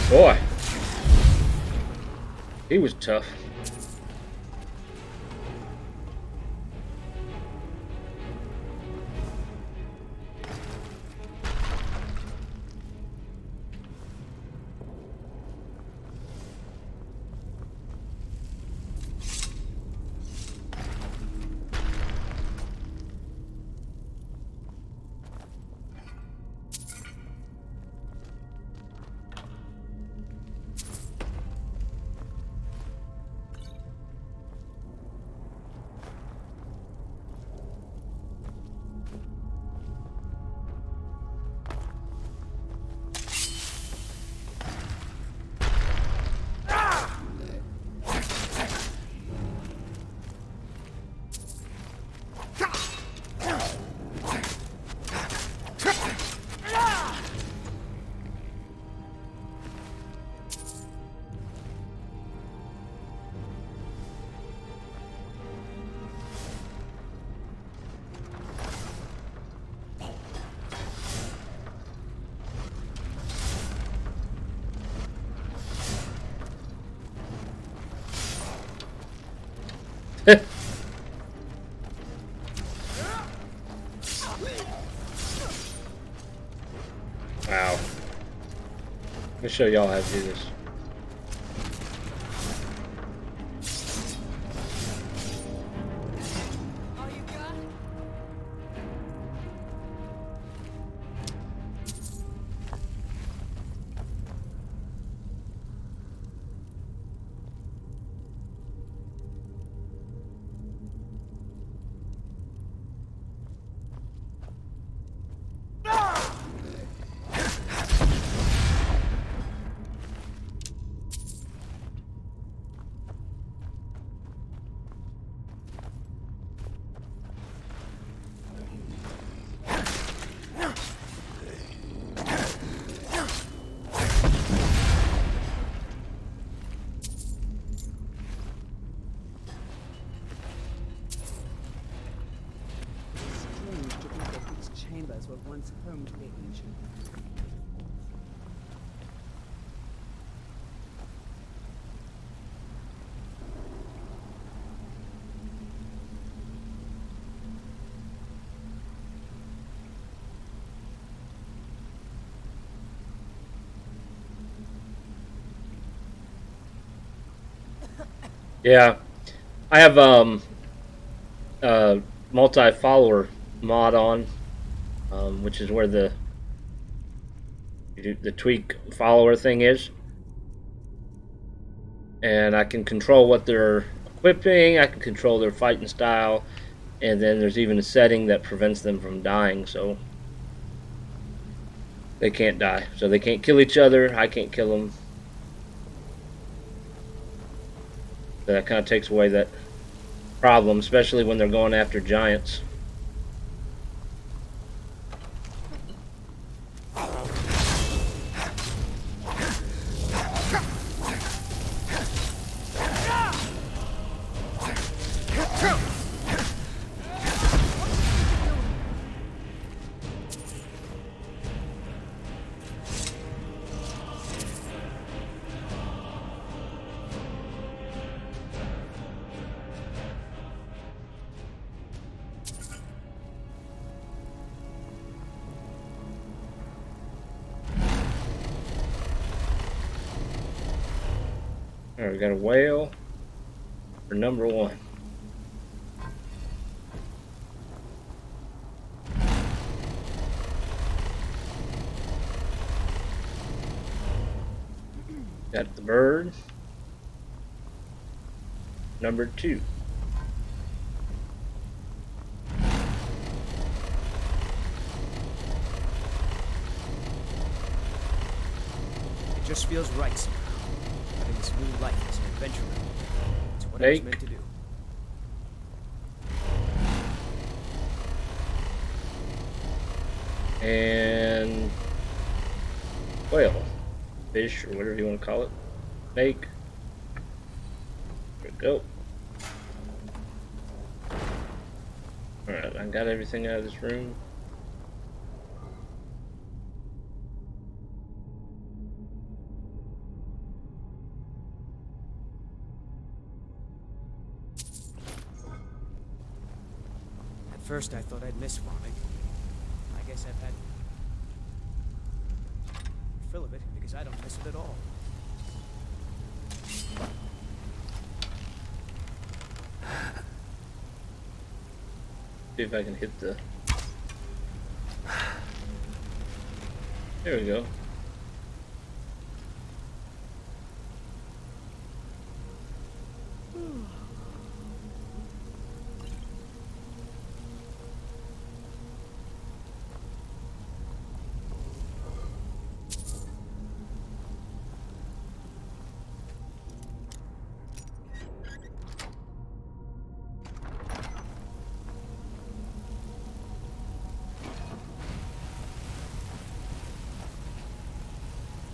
Boy, he was tough. Wow. Let me show y'all how to do this. Yeah, I have multi-follower mod on, which is where the tweak follower thing is, and I can control what they're equipping. I can control their fighting style, and then there's even a setting that prevents them from dying, so they can't die. So they can't kill each other. I can't kill them. So that kind of takes away that problem, especially when they're going after giants. Alright, we got a whale for number 1. Got the bird. Number 2. It just feels right somehow. Having this new life as an adventurer. It's what I was meant to do. And whale, fish, or whatever you want to call it. Snake. There we go. Alright, I got everything out of this room. At first I thought I'd miss farming. I guess I've had fill of it because I don't miss it at all. See if I can hit the... There we go.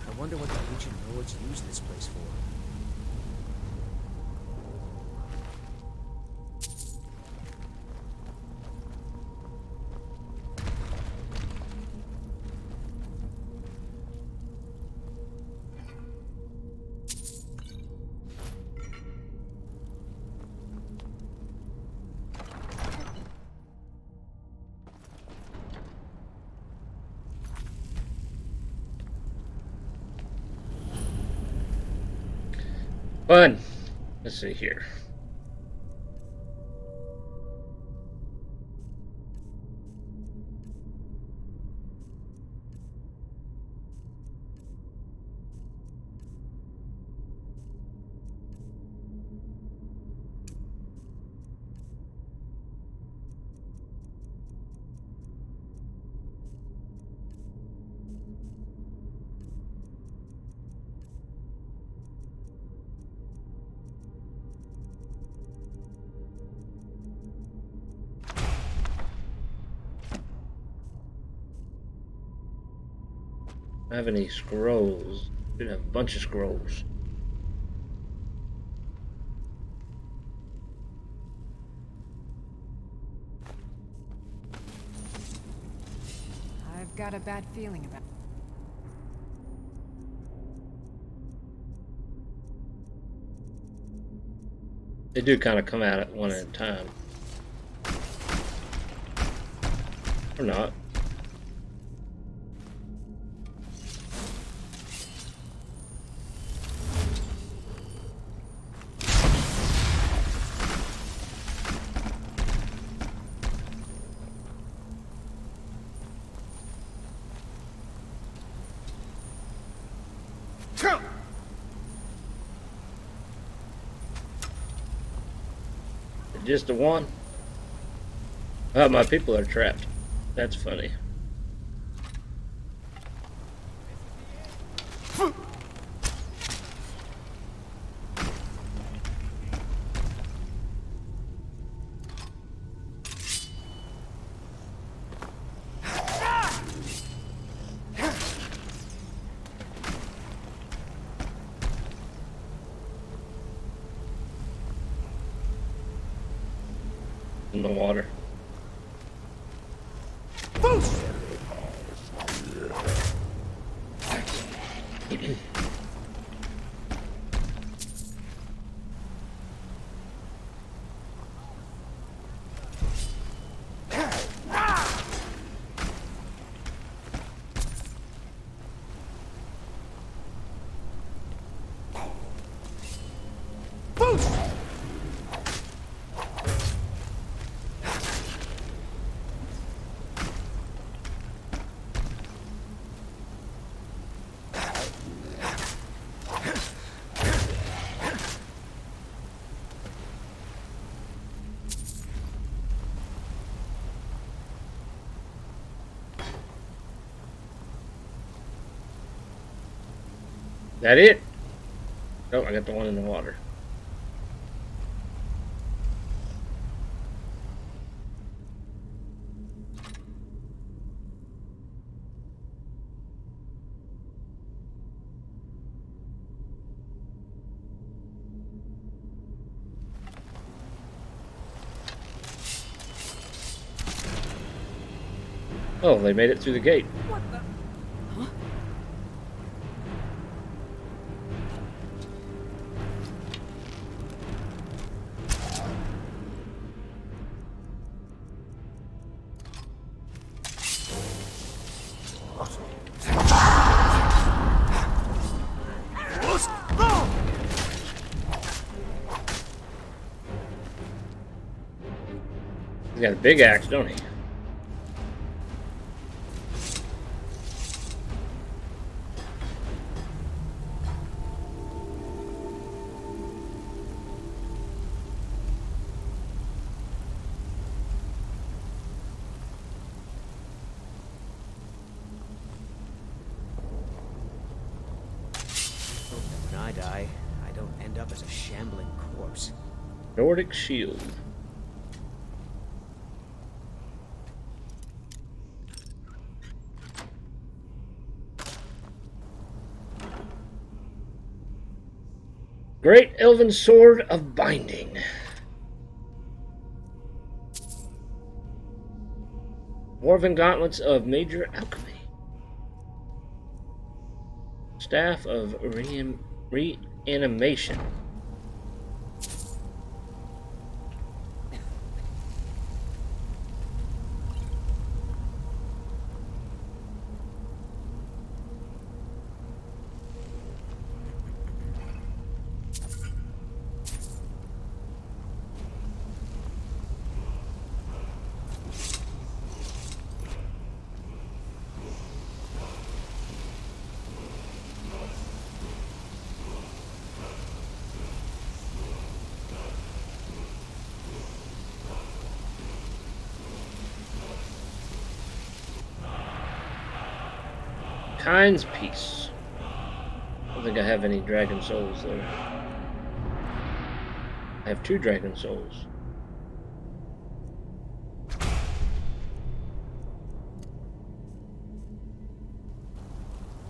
I wonder what the ancient lords used this place for. Fun. Let's see here. I don't have any scrolls. Should have a bunch of scrolls. I've got a bad feeling about. They do kind of come out at one at a time. Or not. Just the one? Oh, my people are trapped. That's funny. In the water. That it? Oh, I got the one in the water. Oh, they made it through the gate. What the? Huh? He's got a big axe, don't he? When I die, I don't end up as a shambling corpse. Nordic shield. Great Elven Sword of Binding. Dwarven Gauntlets of Major Alchemy. Staff of Reanimation. Kind's Peace. I don't think I have any dragon souls there. I have 2 dragon souls.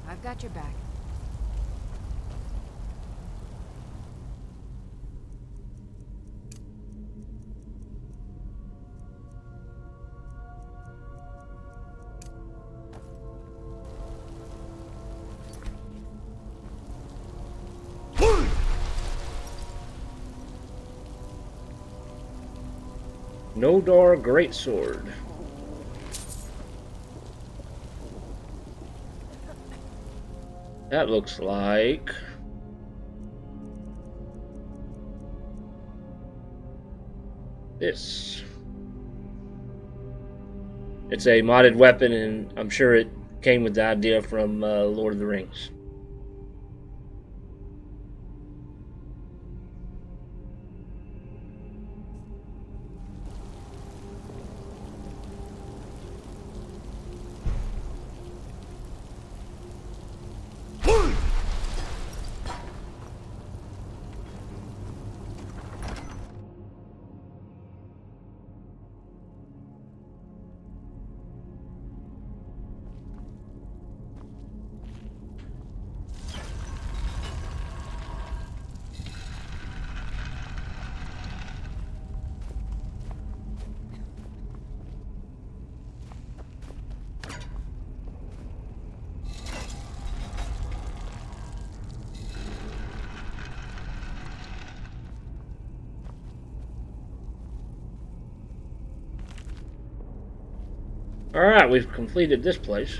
I've got your back. Nodar Greatsword. That looks like this. It's a modded weapon, and I'm sure it came with the idea from Lord of the Rings. Alright, we've completed this place.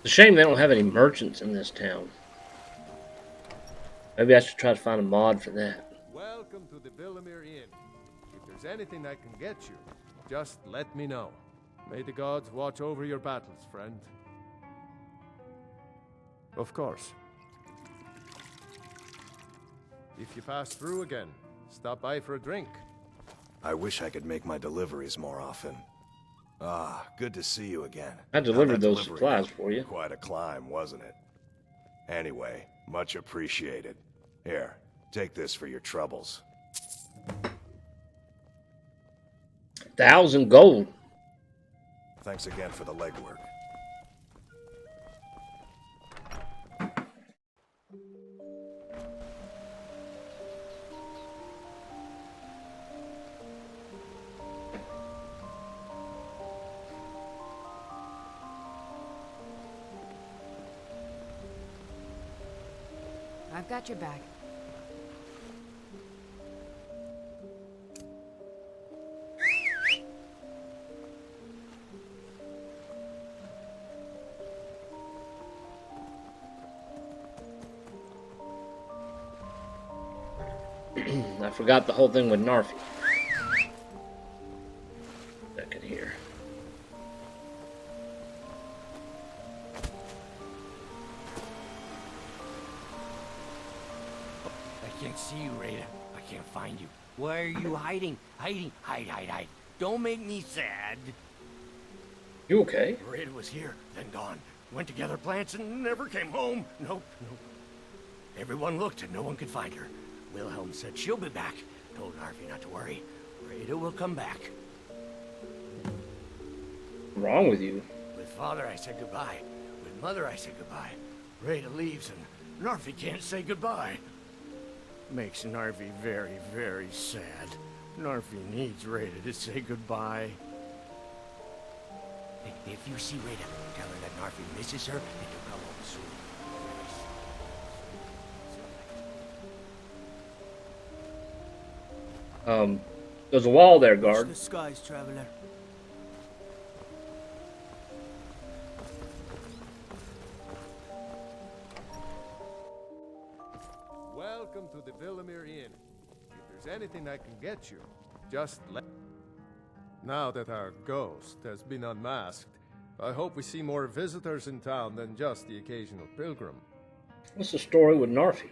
It's a shame they don't have any merchants in this town. Maybe I should try to find a mod for that. Welcome to the Bichbihler Inn. If there's anything I can get you, just let me know. May the gods watch over your battles, friend. Of course. If you pass through again, stop by for a drink. I wish I could make my deliveries more often. Ah, good to see you again. I delivered those supplies for you. Quite a climb, wasn't it? Anyway, much appreciated. Here, take this for your troubles. 1,000 gold. Thanks again for the legwork. I've got your back. I forgot the whole thing with Narfi. Second here. I can't see you, Rada. I can't find you. Why are you hiding? Hiding. Hide. Don't make me sad. You okay? Rada was here, then gone. Went to gather plants and never came home. Nope. Everyone looked and no one could find her. Wilhelm said she'll be back. Told Narfi not to worry. Rada will come back. What's wrong with you? With Father, I said goodbye. With Mother, I said goodbye. Rada leaves and Narfi can't say goodbye. Makes Narfi very, very sad. Narfi needs Rada to say goodbye. If you see Rada, tell her that Narfi misses her and to come home soon. There's a wall there, guard. Watch the skies, traveler. Welcome to the Bichbihler Inn. If there's anything I can get you, just let... Now that our ghost has been unmasked, I hope we see more visitors in town than just the occasional pilgrim. What's the story with Narfi?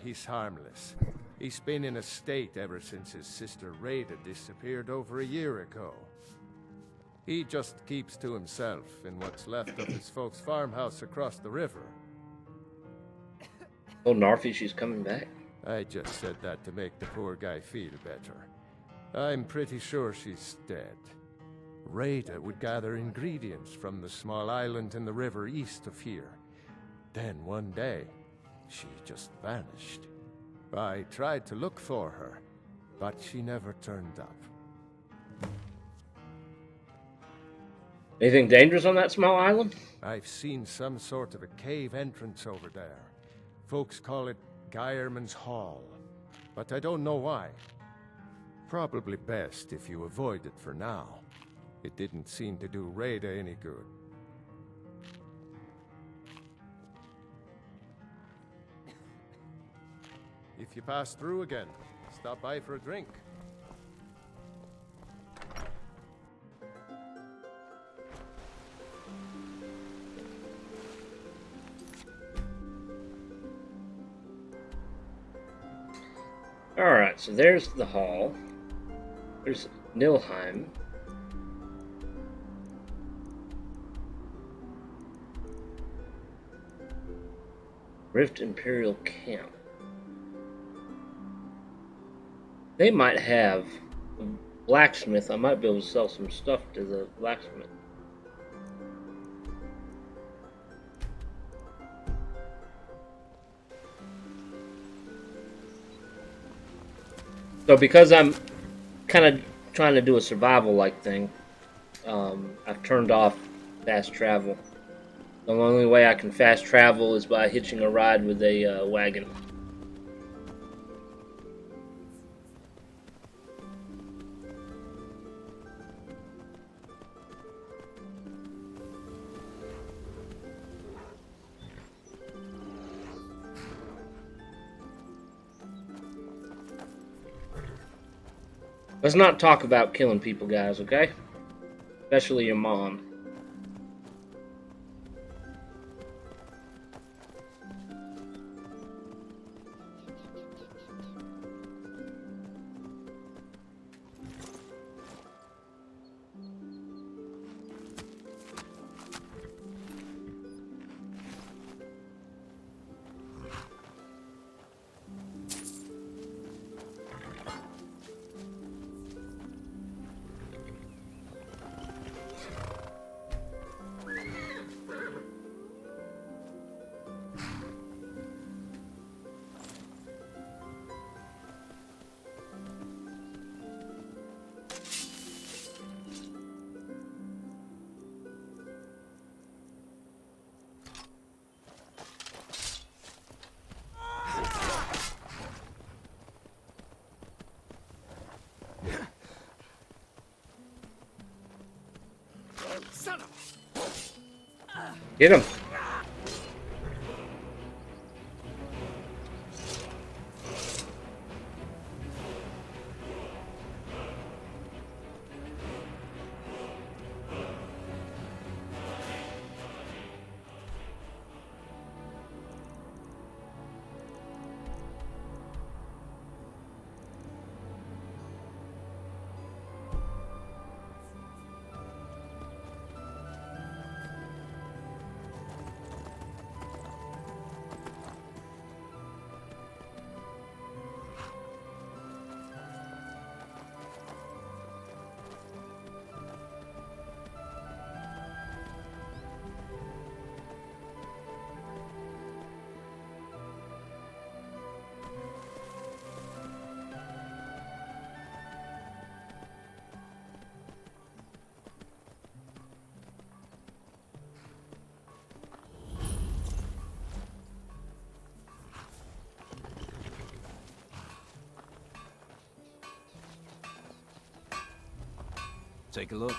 He's harmless. He's been in a state ever since his sister Rada disappeared over a year ago. He just keeps to himself in what's left of his folks' farmhouse across the river. Oh, Narfi, she's coming back? I just said that to make the poor guy feel better. I'm pretty sure she's dead. Rada would gather ingredients from the small island in the river east of here. Then one day, she just vanished. I tried to look for her, but she never turned up. Anything dangerous on that small island? I've seen some sort of a cave entrance over there. Folks call it Geierman's Hall, but I don't know why. Probably best if you avoid it for now. It didn't seem to do Rada any good. If you pass through again, stop by for a drink. Alright, so there's the hall. There's Nilheim. Rift Imperial Camp. They might have a blacksmith. I might be able to sell some stuff to the blacksmith. So because I'm kind of trying to do a survival-like thing, I've turned off fast travel. The only way I can fast travel is by hitching a ride with a wagon. Let's not talk about killing people, guys, okay? Especially your mom. Get him. Take a look.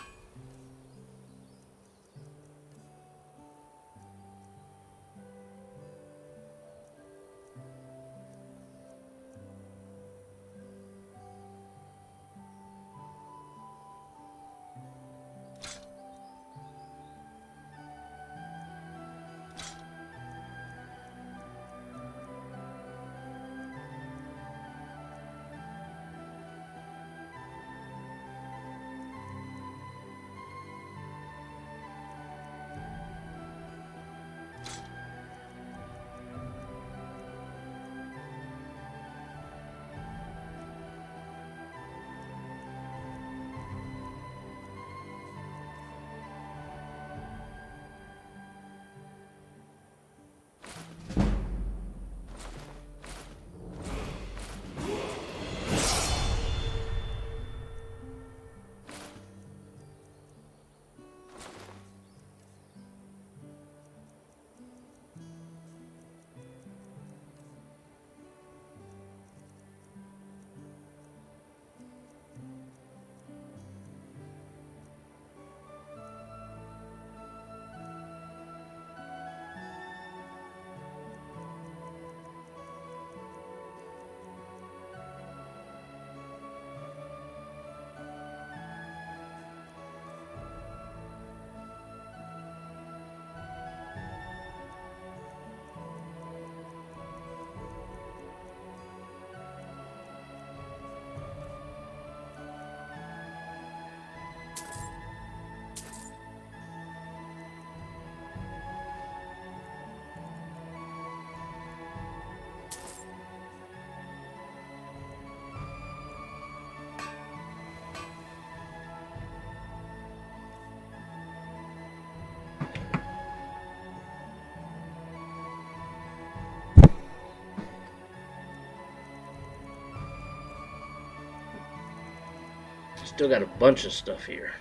Still got a bunch of stuff here.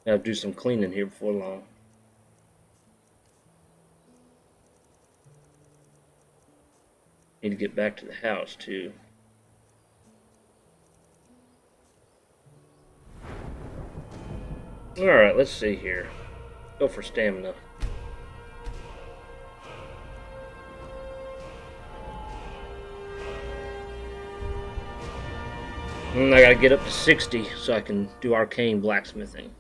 Gotta do some cleaning here before long. Need to get back to the house too. Alright, let's see here. Go for stamina. And I gotta get up to 60 so I can do arcane blacksmithing.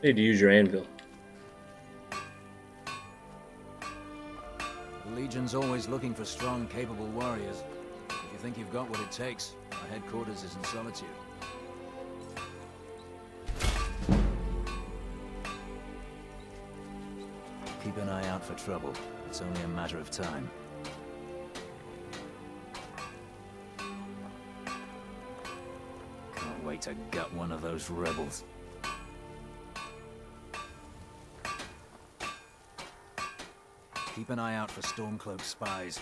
Need to use your anvil. The Legion's always looking for strong, capable warriors. If you think you've got what it takes, our headquarters is in Solitude. Keep an eye out for trouble. It's only a matter of time. Can't wait to gut one of those rebels. Keep an eye out for Stormcloak spies.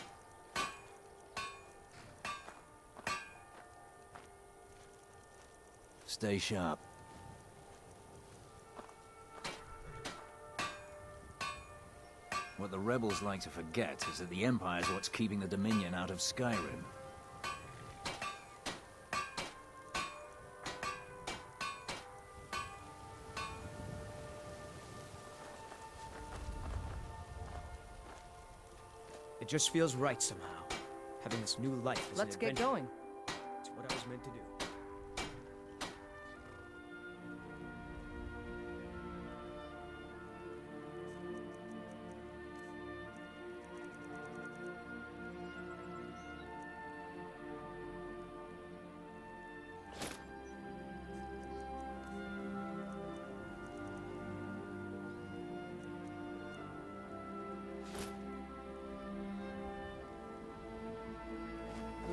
Stay sharp. What the rebels like to forget is that the Empire's what's keeping the Dominion out of Skyrim. It just feels right somehow. Having this new life is Let's get going. It's what I was meant to do.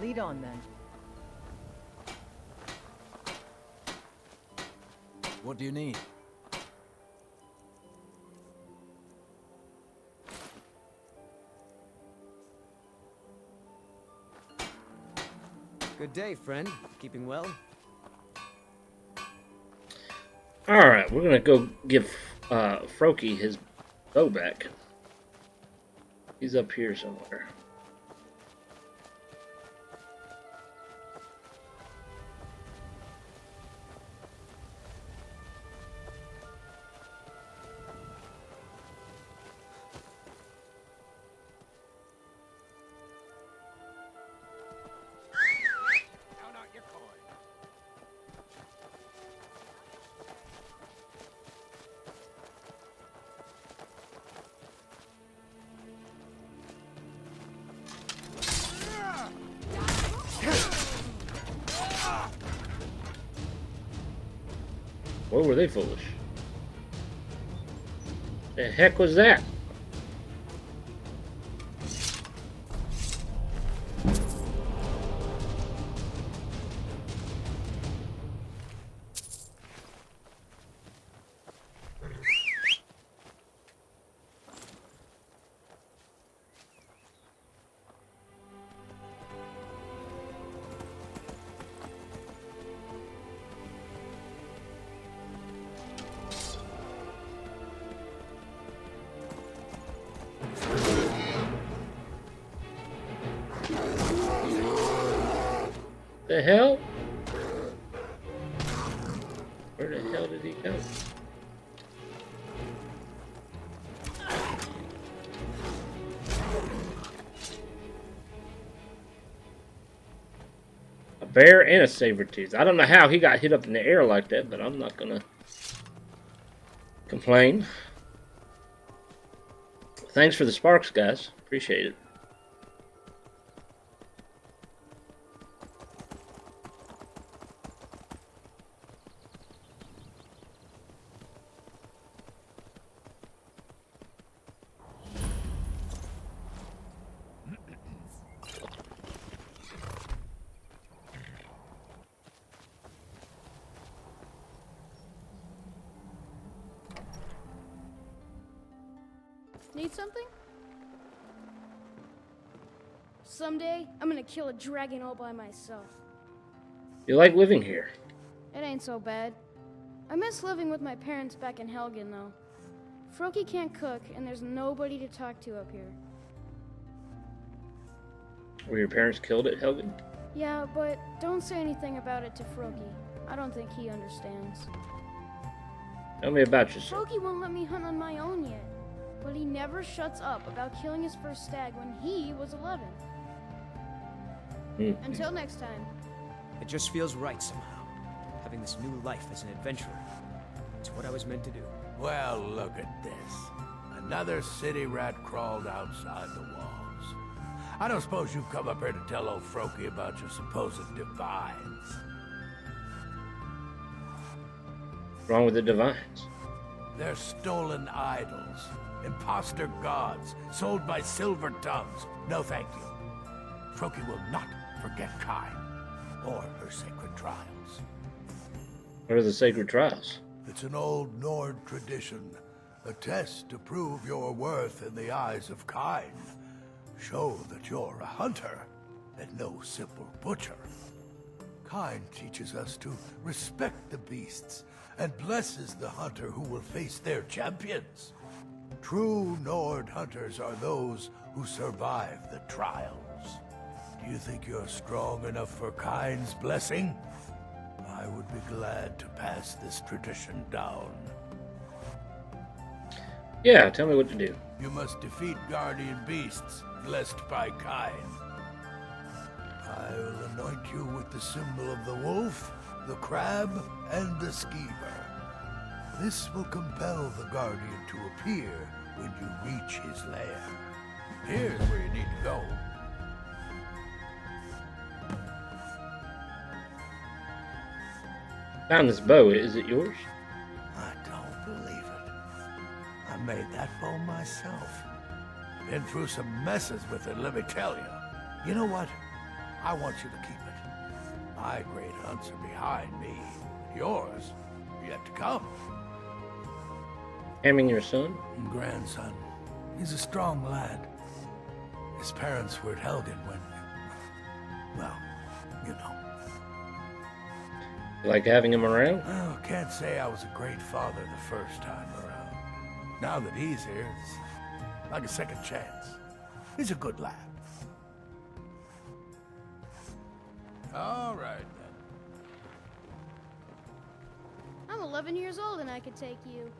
Lead on, then. What do you need? Good day, friend. Keeping well? Alright, we're gonna go give Froki his bow back. He's up here somewhere. Or were they foolish? The heck was that? The hell? Where the hell did he go? A bear and a saber-tooth. I don't know how he got hit up in the air like that, but I'm not gonna complain. Thanks for the sparks, guys. Appreciate it. Need something? Someday, I'm gonna kill a dragon all by myself. You like living here? It ain't so bad. I miss living with my parents back in Helgen, though. Froki can't cook, and there's nobody to talk to up here. Were your parents killed at Helgen? Yeah, but don't say anything about it to Froki. I don't think he understands. Tell me about yourself. Froki won't let me hunt on my own yet. But he never shuts up about killing his first stag when he was 11. Until next time. It just feels right somehow. Having this new life as an adventurer. It's what I was meant to do. Well, look at this. Another city rat crawled outside the walls. I don't suppose you've come up here to tell old Froki about your supposed divines. What's wrong with the divines? They're stolen idols. Imposter gods, sold by silver tongues. No thank you. Froki will not forget Kai, or her sacred trials. What are the sacred trials? It's an old Nord tradition. A test to prove your worth in the eyes of Kain. Show that you're a hunter, and no simple butcher. Kain teaches us to respect the beasts, and blesses the hunter who will face their champions. True Nord hunters are those who survive the trials. Do you think you're strong enough for Kain's blessing? I would be glad to pass this tradition down. Yeah, tell me what to do. You must defeat guardian beasts blessed by Kain. I will anoint you with the symbol of the wolf, the crab, and the skeever. This will compel the Guardian to appear when you reach his lair. Here's where you need to go. Found this bow. Is it yours? I don't believe it. I made that bow myself. Been through some messes with it, let me tell you. You know what? I want you to keep it. My great hunts are behind me. Yours, yet to come. Hamming your son? Grandson. He's a strong lad. His parents were at Helgen when... well, you know. You like having him around? Well, can't say I was a great father the first time around. Now that he's here, it's like a second chance. He's a good lad. All right, then. I'm 11 years old and I could take you.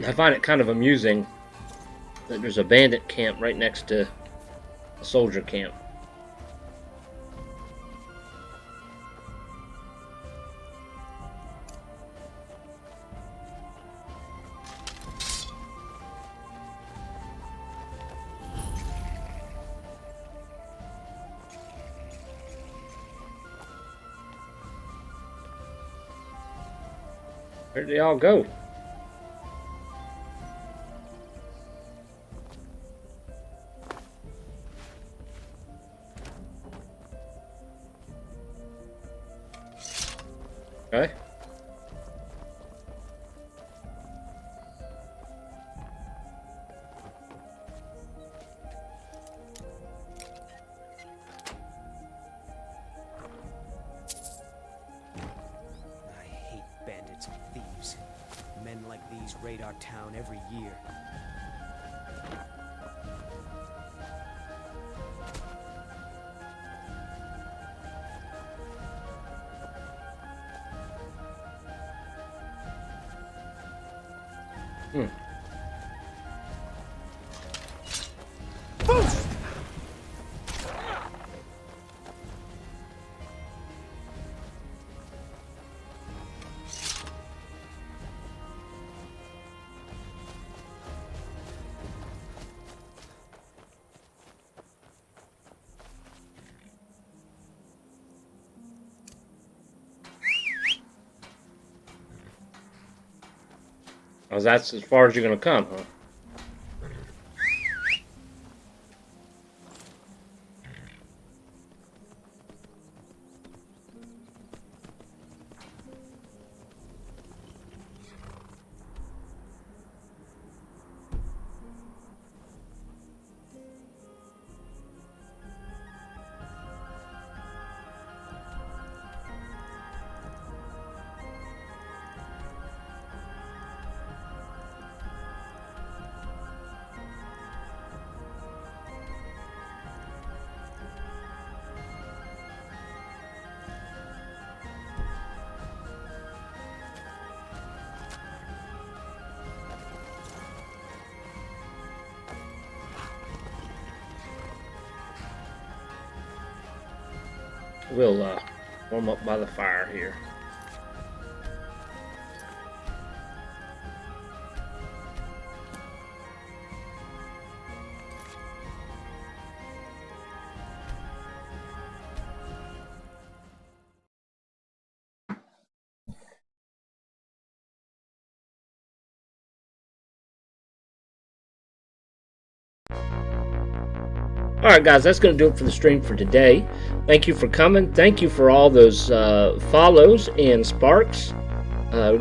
I find it kind of amusing that there's a bandit camp right next to a soldier camp. Where'd they all go? Okay. Bandits and thieves. Men like these raid our town every year. Oh, that's as far as you're gonna come, huh? We'll warm up by the fire here. Alright guys, that's going to do it for the stream for today. Thank you for coming. Thank you for all those follows and sparks.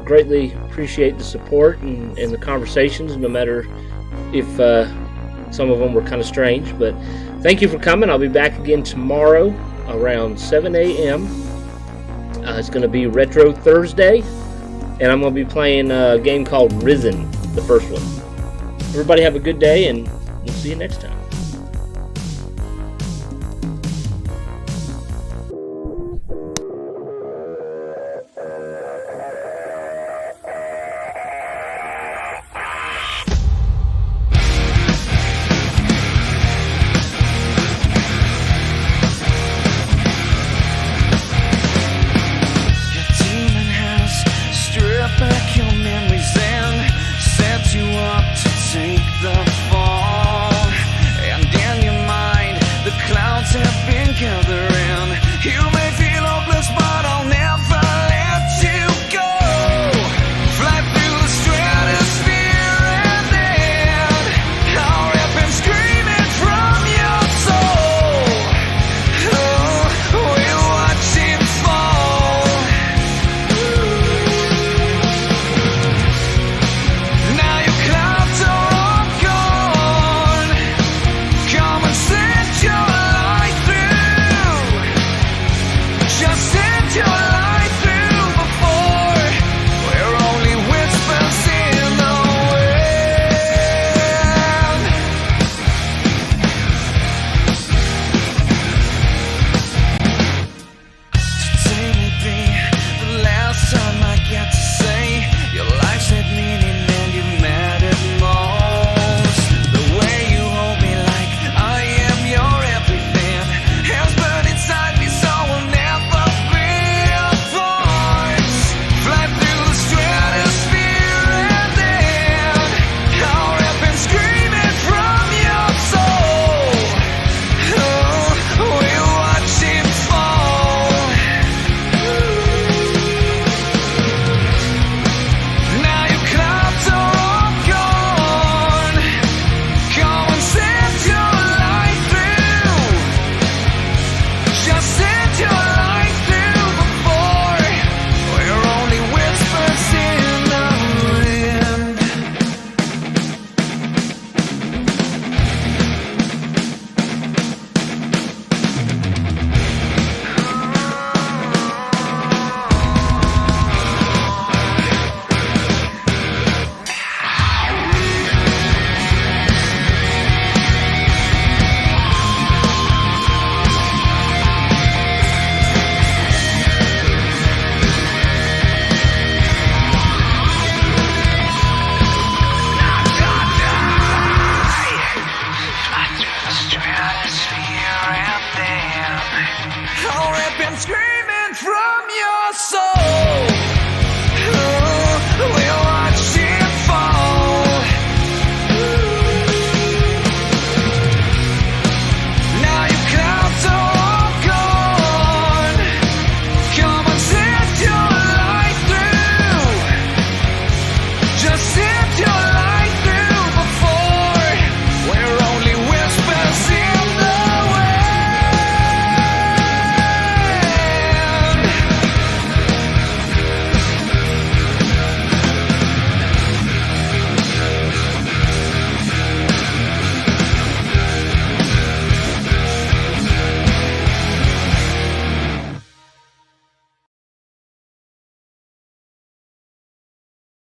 Greatly appreciate the support and the conversations, no matter if some of them were kind of strange. But thank you for coming. I'll be back again tomorrow around 7 a.m. It's going to be Retro Thursday, and I'm going to be playing a game called Risen, the first one. Everybody have a good day, and we'll see you next time.